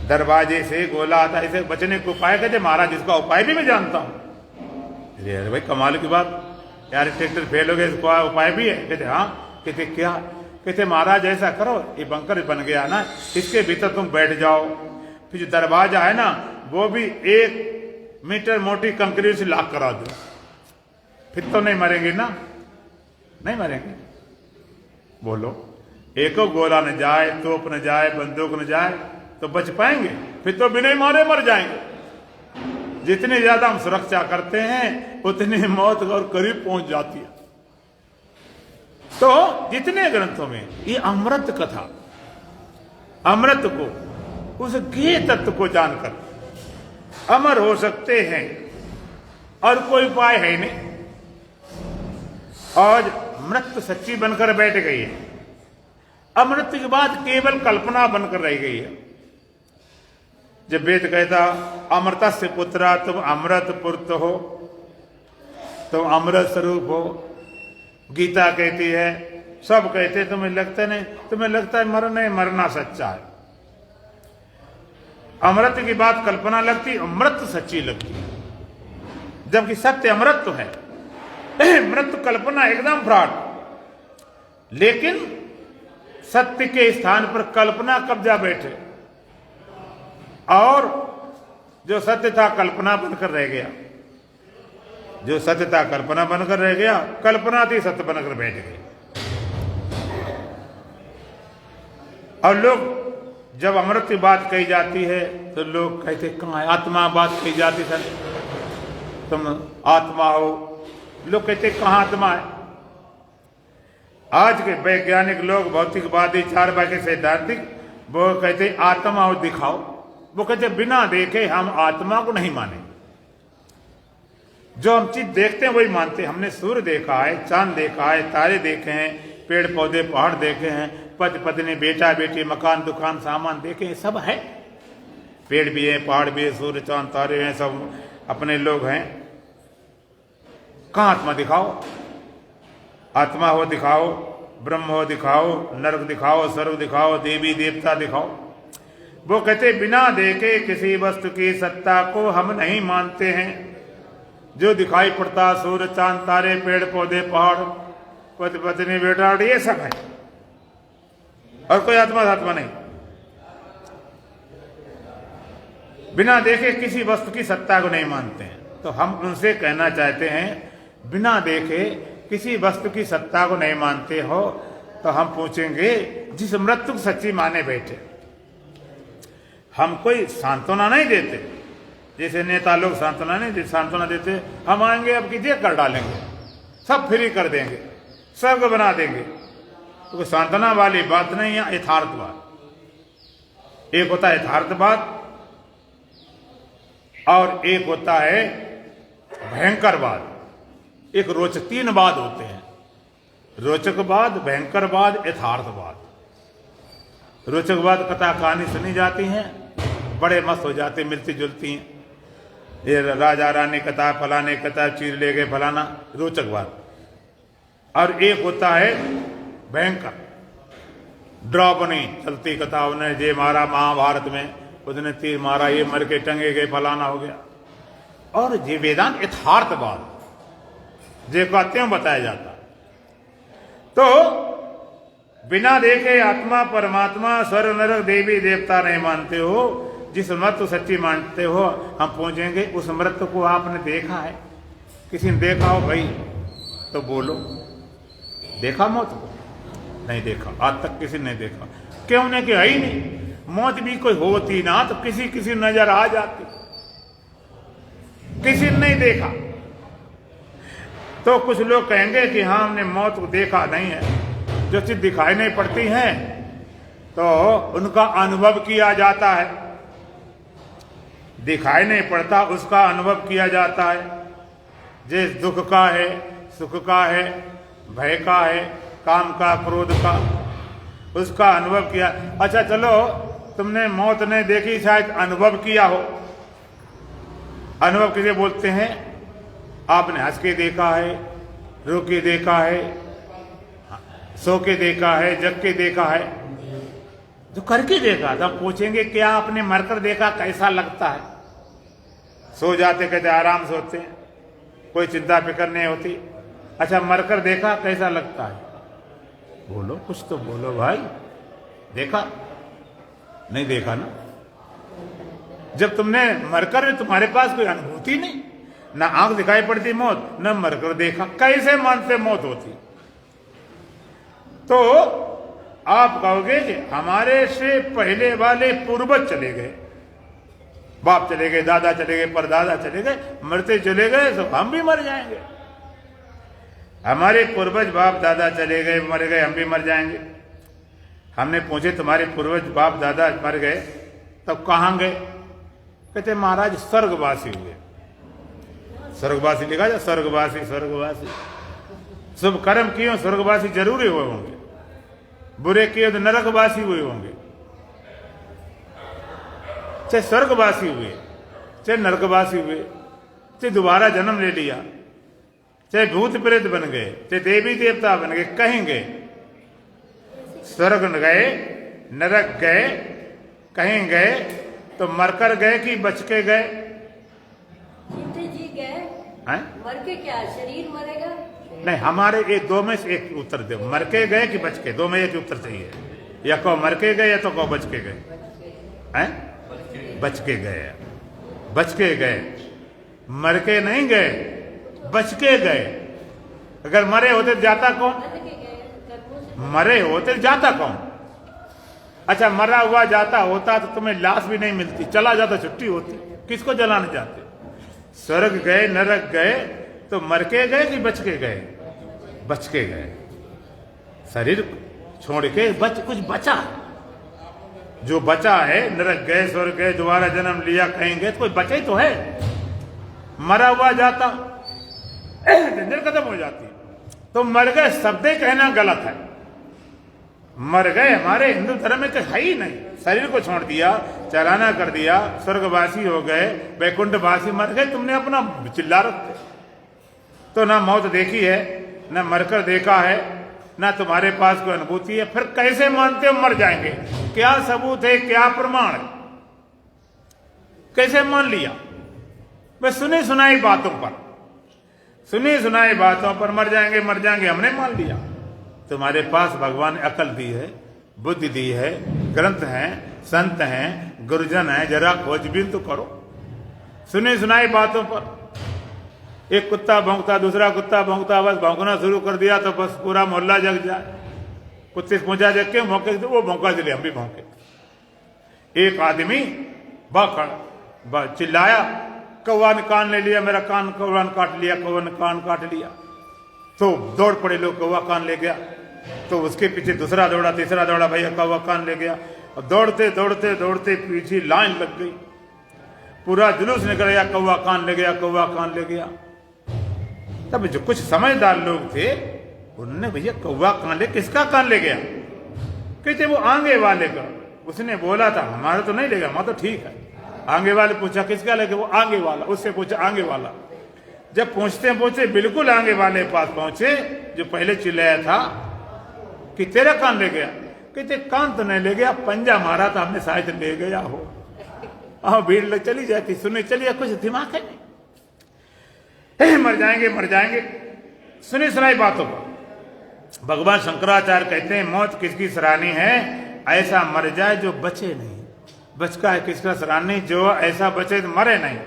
दरवाजे से गोला आता, इसे बचने को उपाय? कहते महाराज इसका उपाय भी मैं जानता हूं। अरे भाई कमाल की बात यार, ट्रैक्टर फेल हो गया, इसका उपाय भी है? कहते हाँ। कहते क्या? कहते महाराज ऐसा करो, ये बंकर बन गया ना, इसके भीतर तुम बैठ जाओ, फिर जो दरवाजा है ना वो भी 1 मीटर मोटी कंक्रीट से लॉक करा दो, फिर तो नहीं मरेंगे ना? नहीं मरेंगे। बोलो, एको गोला न जाए, तोप न जाए, बंदूक न जाए तो बच पाएंगे? फिर तो बिना मारे मर जाएंगे। जितनी ज्यादा हम सुरक्षा करते हैं उतनी मौत और करीब पहुंच जाती है। तो जितने ग्रंथों में ये अमृत कथा, अमृत को, उस ज्ञेय तत्व को जानकर अमर हो सकते हैं, और कोई उपाय है नहीं। आज मृत्यु सच्ची बनकर बैठ गई है। अब मृत्यु के बाद केवल कल्पना बनकर रह गई है। जब वेद कहता अमृतस्य पुत्रा तुम अमृत पुत्र हो, तुम अमृत स्वरूप हो, गीता कहती है, सब कहते तुम्हें लगता नहीं, तुम्हें लगता है मरना है, मरना सच्चा है। अमृत की बात कल्पना लगती, अमृत सच्ची लगती है, जबकि सत्य अमृत तो है। मृत्यु कल्पना एकदम फ्रॉड। लेकिन सत्य के स्थान पर कल्पना कब्जा बैठे और जो सत्य था कल्पना बनकर रह गया। जो सत्य था कल्पना बनकर रह गया, कल्पना थी सत्य बनकर बैठ गई। और लोग जब अमृत की बात कही जाती है तो लोग कहते कहाँ आत्मा बात कही जाती है, तुम आत्मा हो। लोग कहते कहाँ आत्मा है। आज के वैज्ञानिक लोग, भौतिकवादी, चार बाकी सैद्धांतिक, वो कहते आत्मा हो दिखाओ। वो कहते बिना देखे हम आत्मा को नहीं माने। जो हम चीज देखते हैं वही मानते हैं। हमने सूर्य देखा है, चांद देखा है, तारे देखे हैं, पेड़ पौधे पहाड़ देखे हैं, पति पत्नी बेटा बेटी मकान दुकान सामान देखे हैं, सब है। पेड़ भी है, पहाड़ भी है, सूर्य चांद तारे हैं, सब अपने लोग हैं। कहाँ आत्मा दिखाओ। आत्मा हो दिखाओ, ब्रह्म हो दिखाओ, नरक दिखाओ, स्वर्ग दिखाओ, देवी देवता दिखाओ। वो कहते बिना देखे किसी वस्तु की सत्ता को हम नहीं मानते हैं। जो दिखाई पड़ता सूर्य चांद तारे पेड़ पौधे पहाड़ पति पत्नी बेटा ये सब है, और कोई आत्मा नहीं। बिना देखे किसी वस्तु की सत्ता को नहीं मानते हैं। तो हम उनसे कहना चाहते हैं बिना देखे किसी वस्तु की सत्ता को नहीं मानते हो तो हम पूछेंगे जिस मृत्यु को सच्ची माने बैठे। हम कोई सांत्वना नहीं देते, जैसे नेता लोग सांत्वना देते, हम आएंगे अब कीजिए कर डालेंगे, सब फ्री कर देंगे, स्वर्ग बना देंगे। तो कोई सांत्वना वाली बात नहीं है, यथार्थवाद। एक होता है यथार्थवाद और एक होता है भयंकरवाद। एक रोचक, तीन वाद होते हैं, रोचकवाद, भयंकरवाद, यथार्थवाद। रोचकवाद कथा कहानी सुनी जाती हैं, बड़े मस्त हो जाते, मिलती जुलती हैं। ये राजा रानी कथा, फलाने कथा, चीर ले गए फलाना, रोचकवाद। और एक होता है भयंकर, ड्रावनी चलती कथा, उन्हें जे मारा महाभारत में, उसने तीर मारा, ये मर के टंगे गए, फलाना हो गया। और ये वेदांत यथार्थवाद, जे को त्यों बताया जाता। तो बिना देखे आत्मा परमात्मा स्वर्ग नरक देवी देवता नहीं मानते हो, जिस मृत्यु सच्ची मानते हो, हम पूछेंगे उस मृत्यु को आपने देखा है? किसी ने देखा हो भाई तो बोलो, देखा मौत को? नहीं देखा, आज तक किसी ने देखा। क्यों नहीं? कि है ही नहीं। मौत भी कोई होती ना तो किसी नजर आ जाती, किसी ने नहीं देखा। तो कुछ लोग कहेंगे कि हाँ हमने मौत को देखा नहीं है। जो चीज दिखाई नहीं पड़ती है तो उनका अनुभव किया जाता है, दिखाई नहीं पड़ता उसका अनुभव किया जाता है। जिस दुख का है, सुख का है, भय का है, काम का, क्रोध का, उसका अनुभव किया। अच्छा चलो तुमने मौत नहीं देखी, शायद अनुभव किया हो। अनुभव किसे बोलते हैं? आपने हंस के देखा है, रो के देखा है, सो के देखा है, जग के देखा है, जो करके देखा। तब पूछेंगे क्या आपने मरकर देखा, कैसा लगता है? सो जाते कहते आराम से होते हैं, कोई चिंता फिक्र नहीं होती। अच्छा मरकर देखा कैसा लगता है? बोलो, कुछ तो बोलो भाई। देखा? नहीं देखा ना। जब तुमने मरकर, तुम्हारे पास कोई अनुभूति नहीं, ना आंख दिखाई पड़ती मौत, न मरकर देखा, कैसे मानते मौत होती? तो आप कहोगे कि हमारे से पहले वाले पूर्वज चले गए, बाप चले गए, दादा चले गए, परदादा चले गए, मरते चले गए तो हम भी मर जाएंगे। हमारे पूर्वज बाप दादा चले गए, मर गए, हम भी मर जाएंगे। हमने पूछे तुम्हारे पूर्वज बाप दादा मर गए तब कहाँ गए? कहते महाराज स्वर्गवासी हुए। स्वर्गवासी लिखा जाए, स्वर्गवासी, स्वर्गवासी, शुभ कर्म किए स्वर्गवासी जरूर हुए होंगे, बुरे किए तो नरकवासी हुए होंगे। चाहे स्वर्गवासी हुए, चाहे नरकवासी हुए, चाहे दोबारा जन्म ले लिया, चाहे भूत प्रेत बन गए, चाहे देवी देवता बन गए, कहीं गए, स्वर्ग गए, नरक गए, कहीं गए तो मरकर गए कि बच के गए? जीते जी गए, हैं? मर के क्या शरीर मरेगा? नहीं, हमारे एक दो में से एक उत्तर दो, मर के गए कि बच के? दो में एक उत्तर चाहिए, या कहो मर के गए या तो कहो बच के गए। हैं? बच के गए, बच के गए, मर के नहीं गए, बच के गए। अगर मरे होते जाता कौन? मर के गए, कर्मों से मरे होते जाता कौन? अच्छा, मरा हुआ जाता होता तो तुम्हें लाश भी नहीं मिलती, चला जाता छुट्टी होती, किसको जलाने जाते? स्वर्ग गए, नरक गए तो मर के गए कि बच के गए? बच के गए। शरीर छोड़ के कुछ बचा, जो बचा है, नरक गए, स्वर्ग गए, दोबारा जन्म लिया, कहीं गए तो कोई बचा ही तो है। मरा हुआ जाता जंजर खत्म हो जाती, तो मर गए शब्द कहना गलत है। मर गए हमारे हिंदू धर्म में तो है ही नहीं, शरीर को छोड़ दिया, चलाना कर दिया, स्वर्गवासी हो गए, वैकुंठवासी, मर गए, तुमने अपना चिल्ला रखते। तो ना मौत देखी है, ना मरकर देखा है, ना तुम्हारे पास कोई अनुभूति है, फिर कैसे मानते हो मर जाएंगे? क्या सबूत है, क्या प्रमाण है? कैसे मान लिया? बस सुनी सुनाई बातों पर, सुनी सुनाई बातों पर मर जाएंगे, मर जाएंगे, हमने मान लिया। तुम्हारे पास भगवान ने अकल दी है, बुद्धि दी है, ग्रंथ हैं, संत हैं, गुरुजन हैं, जरा खोजबीन तो करो। सुनी सुनाई बातों पर एक कुत्ता भौंकता, दूसरा कुत्ता भौंकता, बस भौंकना शुरू कर दिया तो बस पूरा मोहल्ला जग जाए। कुत्ते से पूछा देख के भौंके, वो भौंका चले, हम भी भौंके। एक आदमी चिल्लाया, कौवा ने कान ले लिया, मेरा कान कौवा ने काट लिया, कौवा ने कान काट लिया। तो दौड़ पड़े लोग, कौवा कान ले गया। तो उसके पीछे दूसरा दौड़ा, तीसरा दौड़ा, भैया कौवा कान ले गया। और दौड़ते दौड़ते दौड़ते पीछे लाइन लग गई, पूरा जुलूस निकल गया, कौवा कान ले गया, कौवा कान ले गया। तब जो कुछ समझदार लोग थे उन्होंने, भैया कौवा कान ले, किसका कान ले गया? कहते वो आगे वाले का। उसने बोला था हमारा तो नहीं ले गया, हमारा तो ठीक है। आगे वाले पूछा किसका ले गया? वो आगे वाला। उससे पूछा आगे वाला। जब पहुंचते बिल्कुल आगे वाले पास पहुंचे, जो पहले चिल्लाया था कि तेरा कान ले गया, कहते कान तो नहीं ले गया, पंजा मारा था हमने, शायद ले गया हो। भीड़ लग चली जाती, सुने चलिए, कुछ दिमाग है नहीं। मर जाएंगे, मर जाएंगे, सुनी सुनाई बातों पर। भगवान शंकराचार्य कहते हैं मौत किसकी सराहनीय है? ऐसा मर जाए जो बचे नहीं। बचका है किसका सराहनीय? जो ऐसा बचे तो मरे नहीं।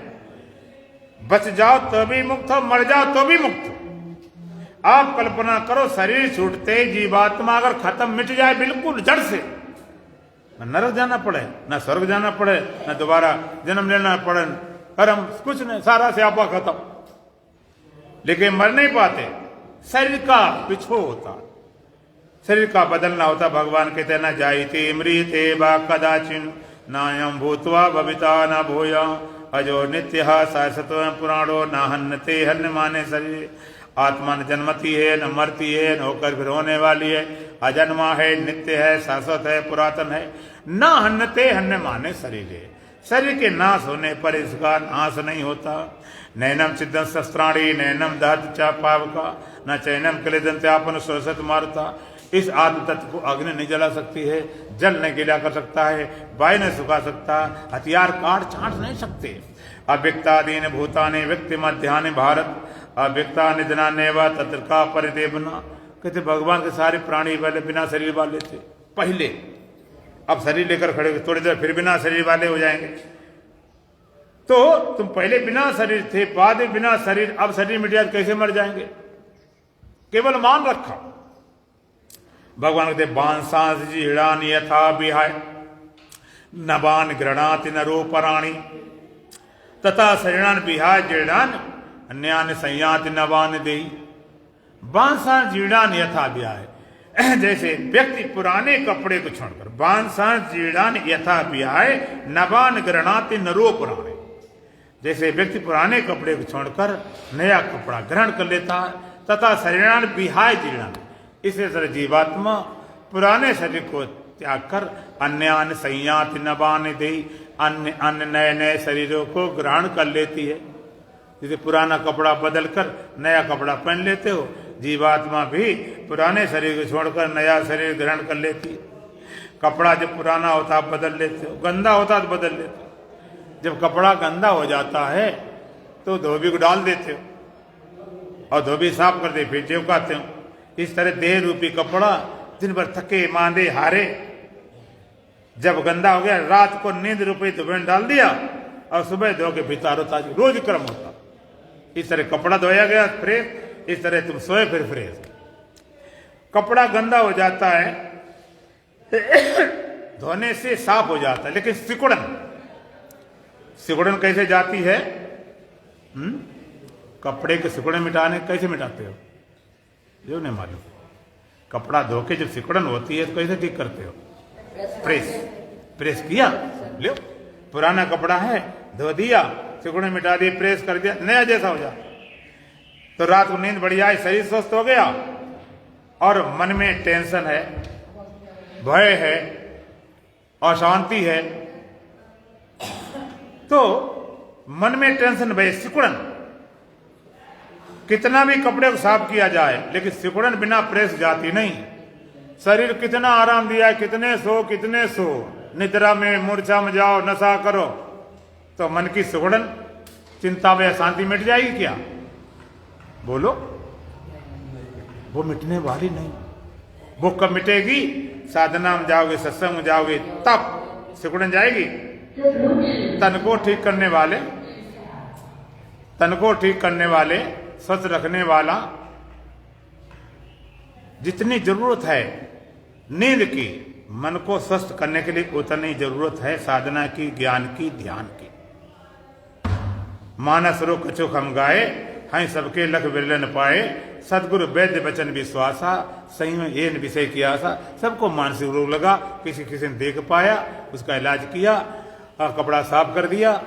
बच जाओ तो भी मुक्त हो, मर जाओ तो भी मुक्त हो। आप कल्पना करो, शरीर छूटते जीवात्मा अगर खत्म, मिट जाए बिल्कुल जड़ से, न नरक जाना पड़े, न स्वर्ग जाना पड़े, न दोबारा जन्म लेना पड़े, कर्म कुछ नहीं, सारा स्यापा खत्म। लेकिन मर नहीं पाते, शरीर का पिछो होता, शरीर का बदलना होता। भगवान कहते न जायते मृते वा कदाचिन नायम भूतवा भविता न भूया अजो नित्य शाश्वत पुराणो न हन्नते हन्य माने शरीर। आत्मा न जन्मती है, न मरती है, न होकर फिर होने वाली है, अजन्मा है, नित्य है, शाश्वत है, पुरातन है। न हन्नते हन्य माने शरीर है, शरीर के नाश होने पर इसका नाश नहीं होता। नैनम सिद्धं शस्त्राणी नैनम दहत चा पावका न चैनम क्लेदंत्यापन स्वसत मारता। इस आत्म तत्व को अग्नि नहीं जला सकती है, जल नहीं गिला कर सकता है, वायु नहीं सुखा सकता, हथियार काट छांट नहीं सकते। अव्यक्तादीन भूतानि व्यक्ति मध्यानि भारत अव्यक्ता निधनाने व तत्र का परिदेवना। कहते भगवान के सारे प्राणी वाले बिना शरीर वाले थे पहले, अब शरीर लेकर खड़े, थोड़ी देर फिर बिना शरीर वाले हो जाएंगे। तो तुम पहले बिना शरीर थे, बाद में बिना शरीर, अब शरीर मिट जाए कैसे मर जाएंगे? केवल मान रखा। भगवान कहते बांसांस जीड़ान यथा विहाय नवान गृणाति नरोपराणी तथा शरीरान विहाय जीर्णान अन्यान संयाति नवान देही। बांसांस जीड़ान यथा विहाय, जैसे व्यक्ति पुराने कपड़े को छोड़कर, बांसांस जीड़ान यथा विहाय नवान गृणाति नरोपराणी, जैसे व्यक्ति पुराने कपड़े को छोड़कर नया कपड़ा ग्रहण कर लेता है, तथा शरीरान विहाय जीर्णम। इसी तरह जीवात्मा पुराने शरीर को त्याग कर अन्य संयाति नवान दे अन्य नए नए शरीरों को ग्रहण कर लेती है। जैसे पुराना कपड़ा बदल कर नया कपड़ा पहन लेते हो, जीवात्मा भी पुराने शरीर को छोड़कर नया शरीर ग्रहण कर लेती है। कपड़ा जब पुराना होता है बदल लेते हो, गंदा होता तो बदल लेते हो। जब कपड़ा गंदा हो जाता है तो धोबी को डाल देते हो और धोबी साफ कर दे फिर चिपकाते हो। इस तरह देह रूपी कपड़ा दिन भर थके मांदे हारे जब गंदा हो गया, रात को नींद रूपी धोबी में डाल दिया और सुबह धो के भितारो ताज, रोज क्रम होता। इस तरह कपड़ा धोया गया फ्रेश, इस तरह तुम सोए फिर फ्रेश। कपड़ा गंदा हो जाता है धोने से साफ हो जाता है, लेकिन सिकुड़न कैसे जाती है? कपड़े के सिकुड़न मिटाने कैसे मिटाते हो? जो नहीं मालूम। कपड़ा धो के जब सिकुड़न होती है तो कैसे ठीक करते हो? प्रेस किया, लो पुराना कपड़ा है धो दिया, सिकुड़न मिटा दिए, प्रेस कर दिया, नया जैसा हो जाता। तो रात को नींद बढ़िया आई, शरीर स्वस्थ हो गया और मन में टेंशन है, भय है, अशांति है, तो मन में टेंशन भय सिकुड़न, कितना भी कपड़े को साफ किया जाए लेकिन सिकुड़न बिना प्रेस जाती नहीं। शरीर कितना आराम दिया है, कितने सो निद्रा में मूर्छा में जाओ, नशा करो, तो मन की सिकुड़न चिंता व शांति मिट जाएगी क्या? बोलो, वो मिटने वाली नहीं। वो कब मिटेगी? साधना में जाओगे, सत्संग में जाओगे, तब सिकुड़न जाएगी। तन को ठीक करने वाले स्वस्थ रखने वाला, जितनी जरूरत है नींद की, मन को स्वस्थ करने के लिए उतनी जरूरत है साधना की, ज्ञान की, ध्यान की। मानस रो कछुक हम गाए, हैं सबके लख विरल न पाए, सदगुरु वैद्य वचन विश्वासा, सही में ये विषय की आशा। सबको मानसिक रोग लगा, किसी ने देख पाया, उसका इलाज किया, कपड़ा साफ कर दिया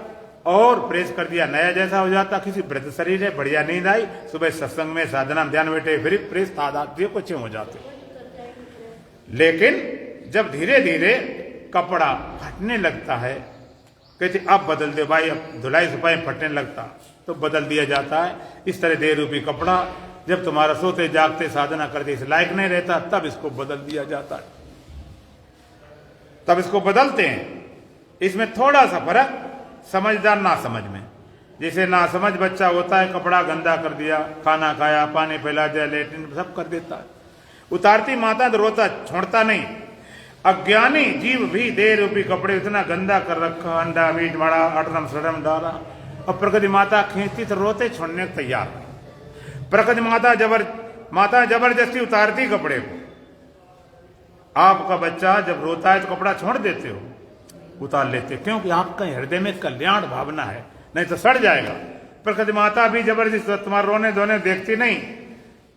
और प्रेस कर दिया, नया जैसा हो जाता। किसी वृद्ध शरीर है, बढ़िया नींद आई, सुबह सत्संग में साधना में ध्यान बैठे, फिर प्रेस तादाद कुछ हो जाते। लेकिन जब धीरे धीरे कपड़ा फटने लगता है, कहते अब बदल दे भाई, अब धुलाई सफाई फटने लगता तो बदल दिया जाता है। इस तरह देह रूपी कपड़ा जब तुम्हारा सोते जागते साधना करते इस लायक नहीं रहता, तब इसको बदल दिया जाता है, तब इसको बदलते हैं। इसमें थोड़ा सा फर्क समझदार ना समझ में। जैसे ना समझ बच्चा होता है, कपड़ा गंदा कर दिया, खाना खाया, पानी पिला दिया, लेटरिन सब कर देता है। उतारती माता तो रोता छोड़ता नहीं। अज्ञानी जीव भी देह रूपी कपड़े इतना गंदा कर रखा, अंडा मीट बड़ा अटरम सड़म डाला, और प्रकृति माता खींचती तो रोते छोड़ने को तैयार। प्रकृति माता जबरदस्ती उतारती कपड़े को। आपका बच्चा जब रोता है तो कपड़ा छोड़ देते हो, उतार लेते हो, क्योंकि आपका हृदय में कल्याण भावना है, नहीं तो सड़ जाएगा। प्रकृति माता भी जबरदस्ती तुम्हारे रोने धोने देखती नहीं,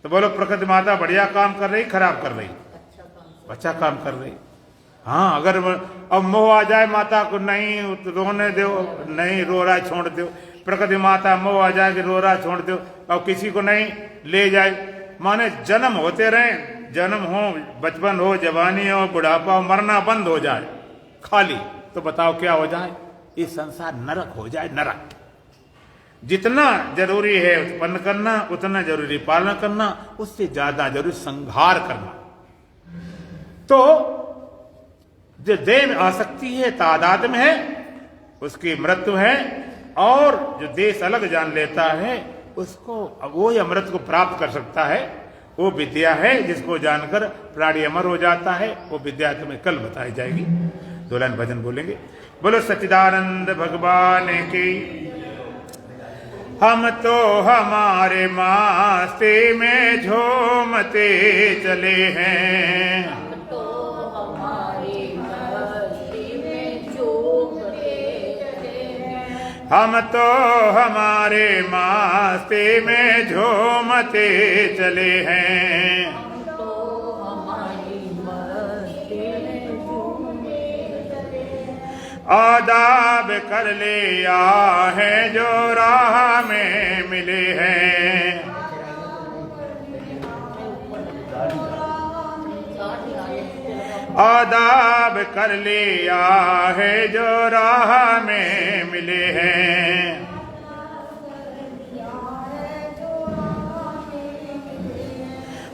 तो बोलो प्रकृति माता बढ़िया काम कर रही, खराब कर रही? अच्छा काम कर रही। हाँ, अगर अब मोह आ जाए माता को, नहीं रोने दो, नहीं रो रहा छोड़ दो। प्रकृति माता मोह आ जाए कि रो रहा छोड़ दो, और किसी को नहीं ले जाए, माने जन्म होते रहे, जन्म हो, बचपन हो, जवानी हो, बुढ़ापा हो, मरना बंद हो जाए खाली, तो बताओ क्या हो जाए? ये संसार नरक हो जाए, नरक। जितना जरूरी है उत्पन्न करना, उतना जरूरी पालना करना, उससे ज्यादा जरूरी संहार करना। तो जो देह में आसक्ति है, तादाद में है, उसकी मृत्यु है, और जो देश अलग जान लेता है उसको, वो अमृत को प्राप्त कर सकता है। वो विद्या है जिसको जानकर प्राणी अमर हो जाता है। वो विद्या तुम्हें कल बताई जाएगी। 2 लाइन भजन बोलेंगे। बोलो सच्चिदानंद भगवान की। हम तो हमारे मास्ते में झूमते चले हैं, हम तो हमारे मास्ते में झूमते चले हैं, आदाब कर लिया है जो राह में मिले हैं। आदाब कर लिया है जो राह में मिले हैं।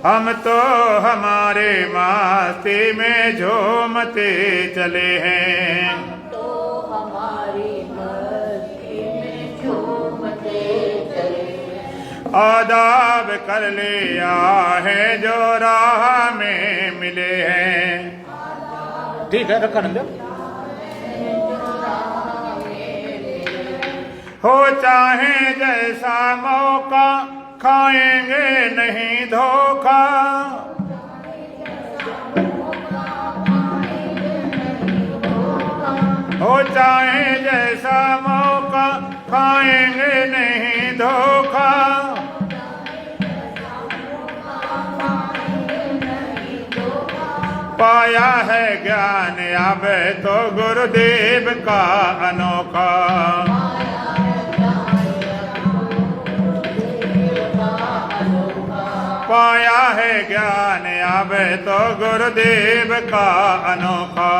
हम तो हमारे मस्ती में झूमते चले हैं। तो हमारी मस्ती में झूमते चले। आदाब कर लिया है जो राह में मिले हैं। ठीक है, रखा नंद। हो चाहे जैसा मौका खाएंगे नहीं धोखा। हो चाहे जैसा मौका खाएंगे नहीं धोखा। पाया है ज्ञान अब तो गुरुदेव का अनोखा। पाया है ज्ञान अब तो गुरुदेव का अनोखा।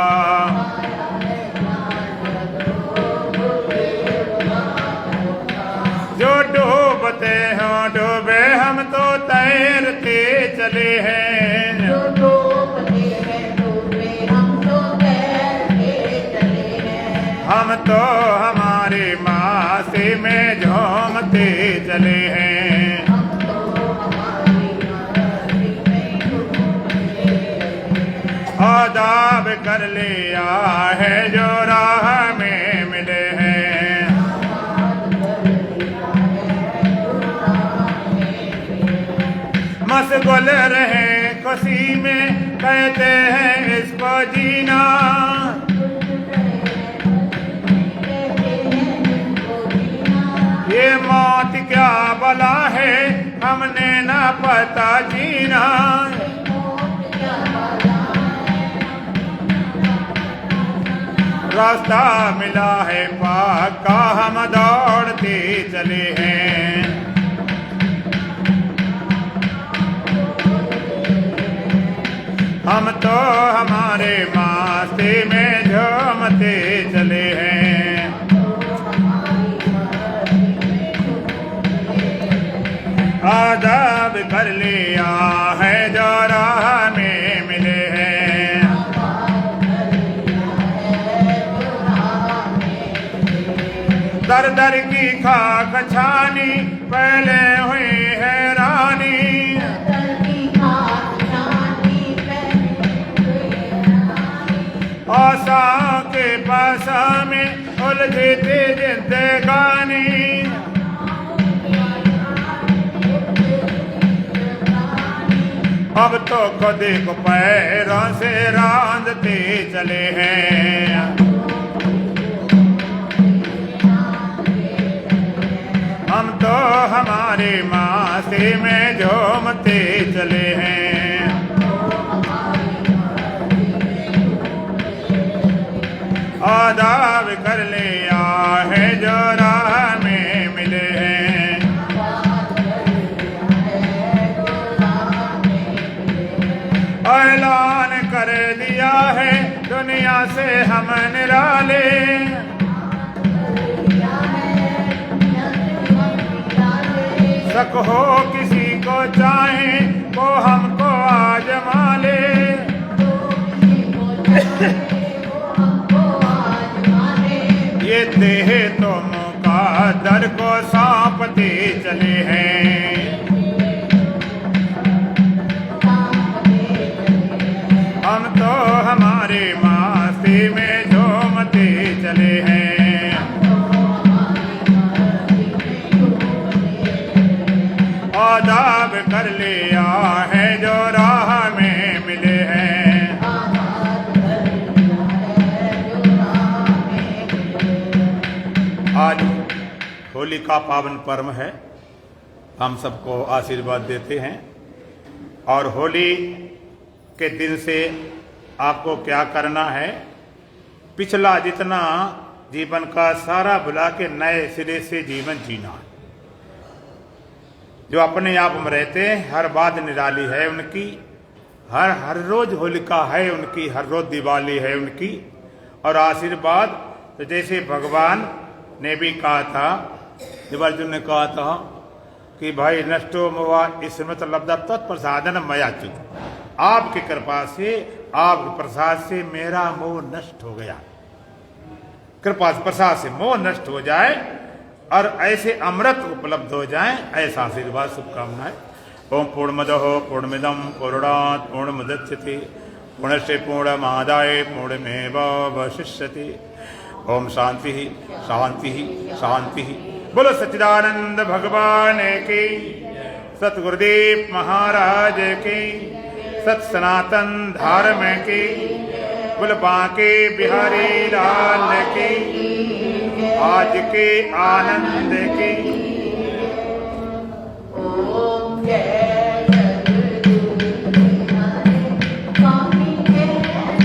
जो डूबते हो डूबे हम तो तैरते चले हैं। जो डूबते हैं डूबे हम तो तैरते चले हैं। हम तो हमारी मस्ती में झूमते चले हैं। आदाब कर लिया है जो राह में मिले हैं। मशगुल रहे खुशी में कहते हैं इसको जीना। ये मौत क्या बला है हमने ना पता जीना। रास्ता मिला है पाक का हम दौड़ते चले हैं। हम तो हमारे मस्ती में झूमते चले हैं। आदाब कर लिया है जो राह में मिले हैं। दर दर की खाक छानी पहले हुई हैरानी। आशा के पासा में उलझी थी जिंदगानी। अब तो खुद को पैरों से रांधते चले हैं। हम तो हमारे मस्ती में झूमते चले हैं। आदाब कर लिया है जो राह में मिले हैं। ऐलान कर दिया है दुनिया से हम निराले। शक हो किसी को चाहे वो हमको आजमा ले। ये देह तो मुक़द्दर को सौंपते चले हैं। हम तो हमारे मस्ती में झूमते चले हैं। आदाब कर लिया है जो राह में मिले हैं। आज होली का पावन पर्व है। हम सबको आशीर्वाद देते हैं। और होली के दिन से आपको क्या करना है, पिछला जितना जीवन का सारा भुला के नए सिरे से जीवन जीना है। जो अपने आप में रहते हैं हर बात निराली है उनकी। हर रोज होलिका है उनकी, हर रोज दिवाली है उनकी। और आशीर्वाद तो जैसे भगवान ने भी कहा था, जब अर्जुन ने कहा था कि भाई नष्टो मोहा स्मृत लब्धा तत्प्रसादन मयाच्युत, आपकी कृपा से, आपके प्रसाद से मेरा मोह नष्ट हो गया। कृपा प्रसाद से मोह नष्ट हो जाए और ऐसे अमृत उपलब्ध हो जाए, ऐसा आशीर्वाद शुभकामनाएं। ओम पूर्णमदः पूर्णमिदं पूर्णात् पूर्णमुदच्यते पूर्णस्य पूर्णमादाय पूर्णमेवावशिष्यते। ओम शांति शांति शांति। बोलो सच्चिदानंद भगवान की, सतगुरुदेव महाराज की, सत सनातन धर्म की, बोल बांके बिहारी लाल की, आज के आनंद की।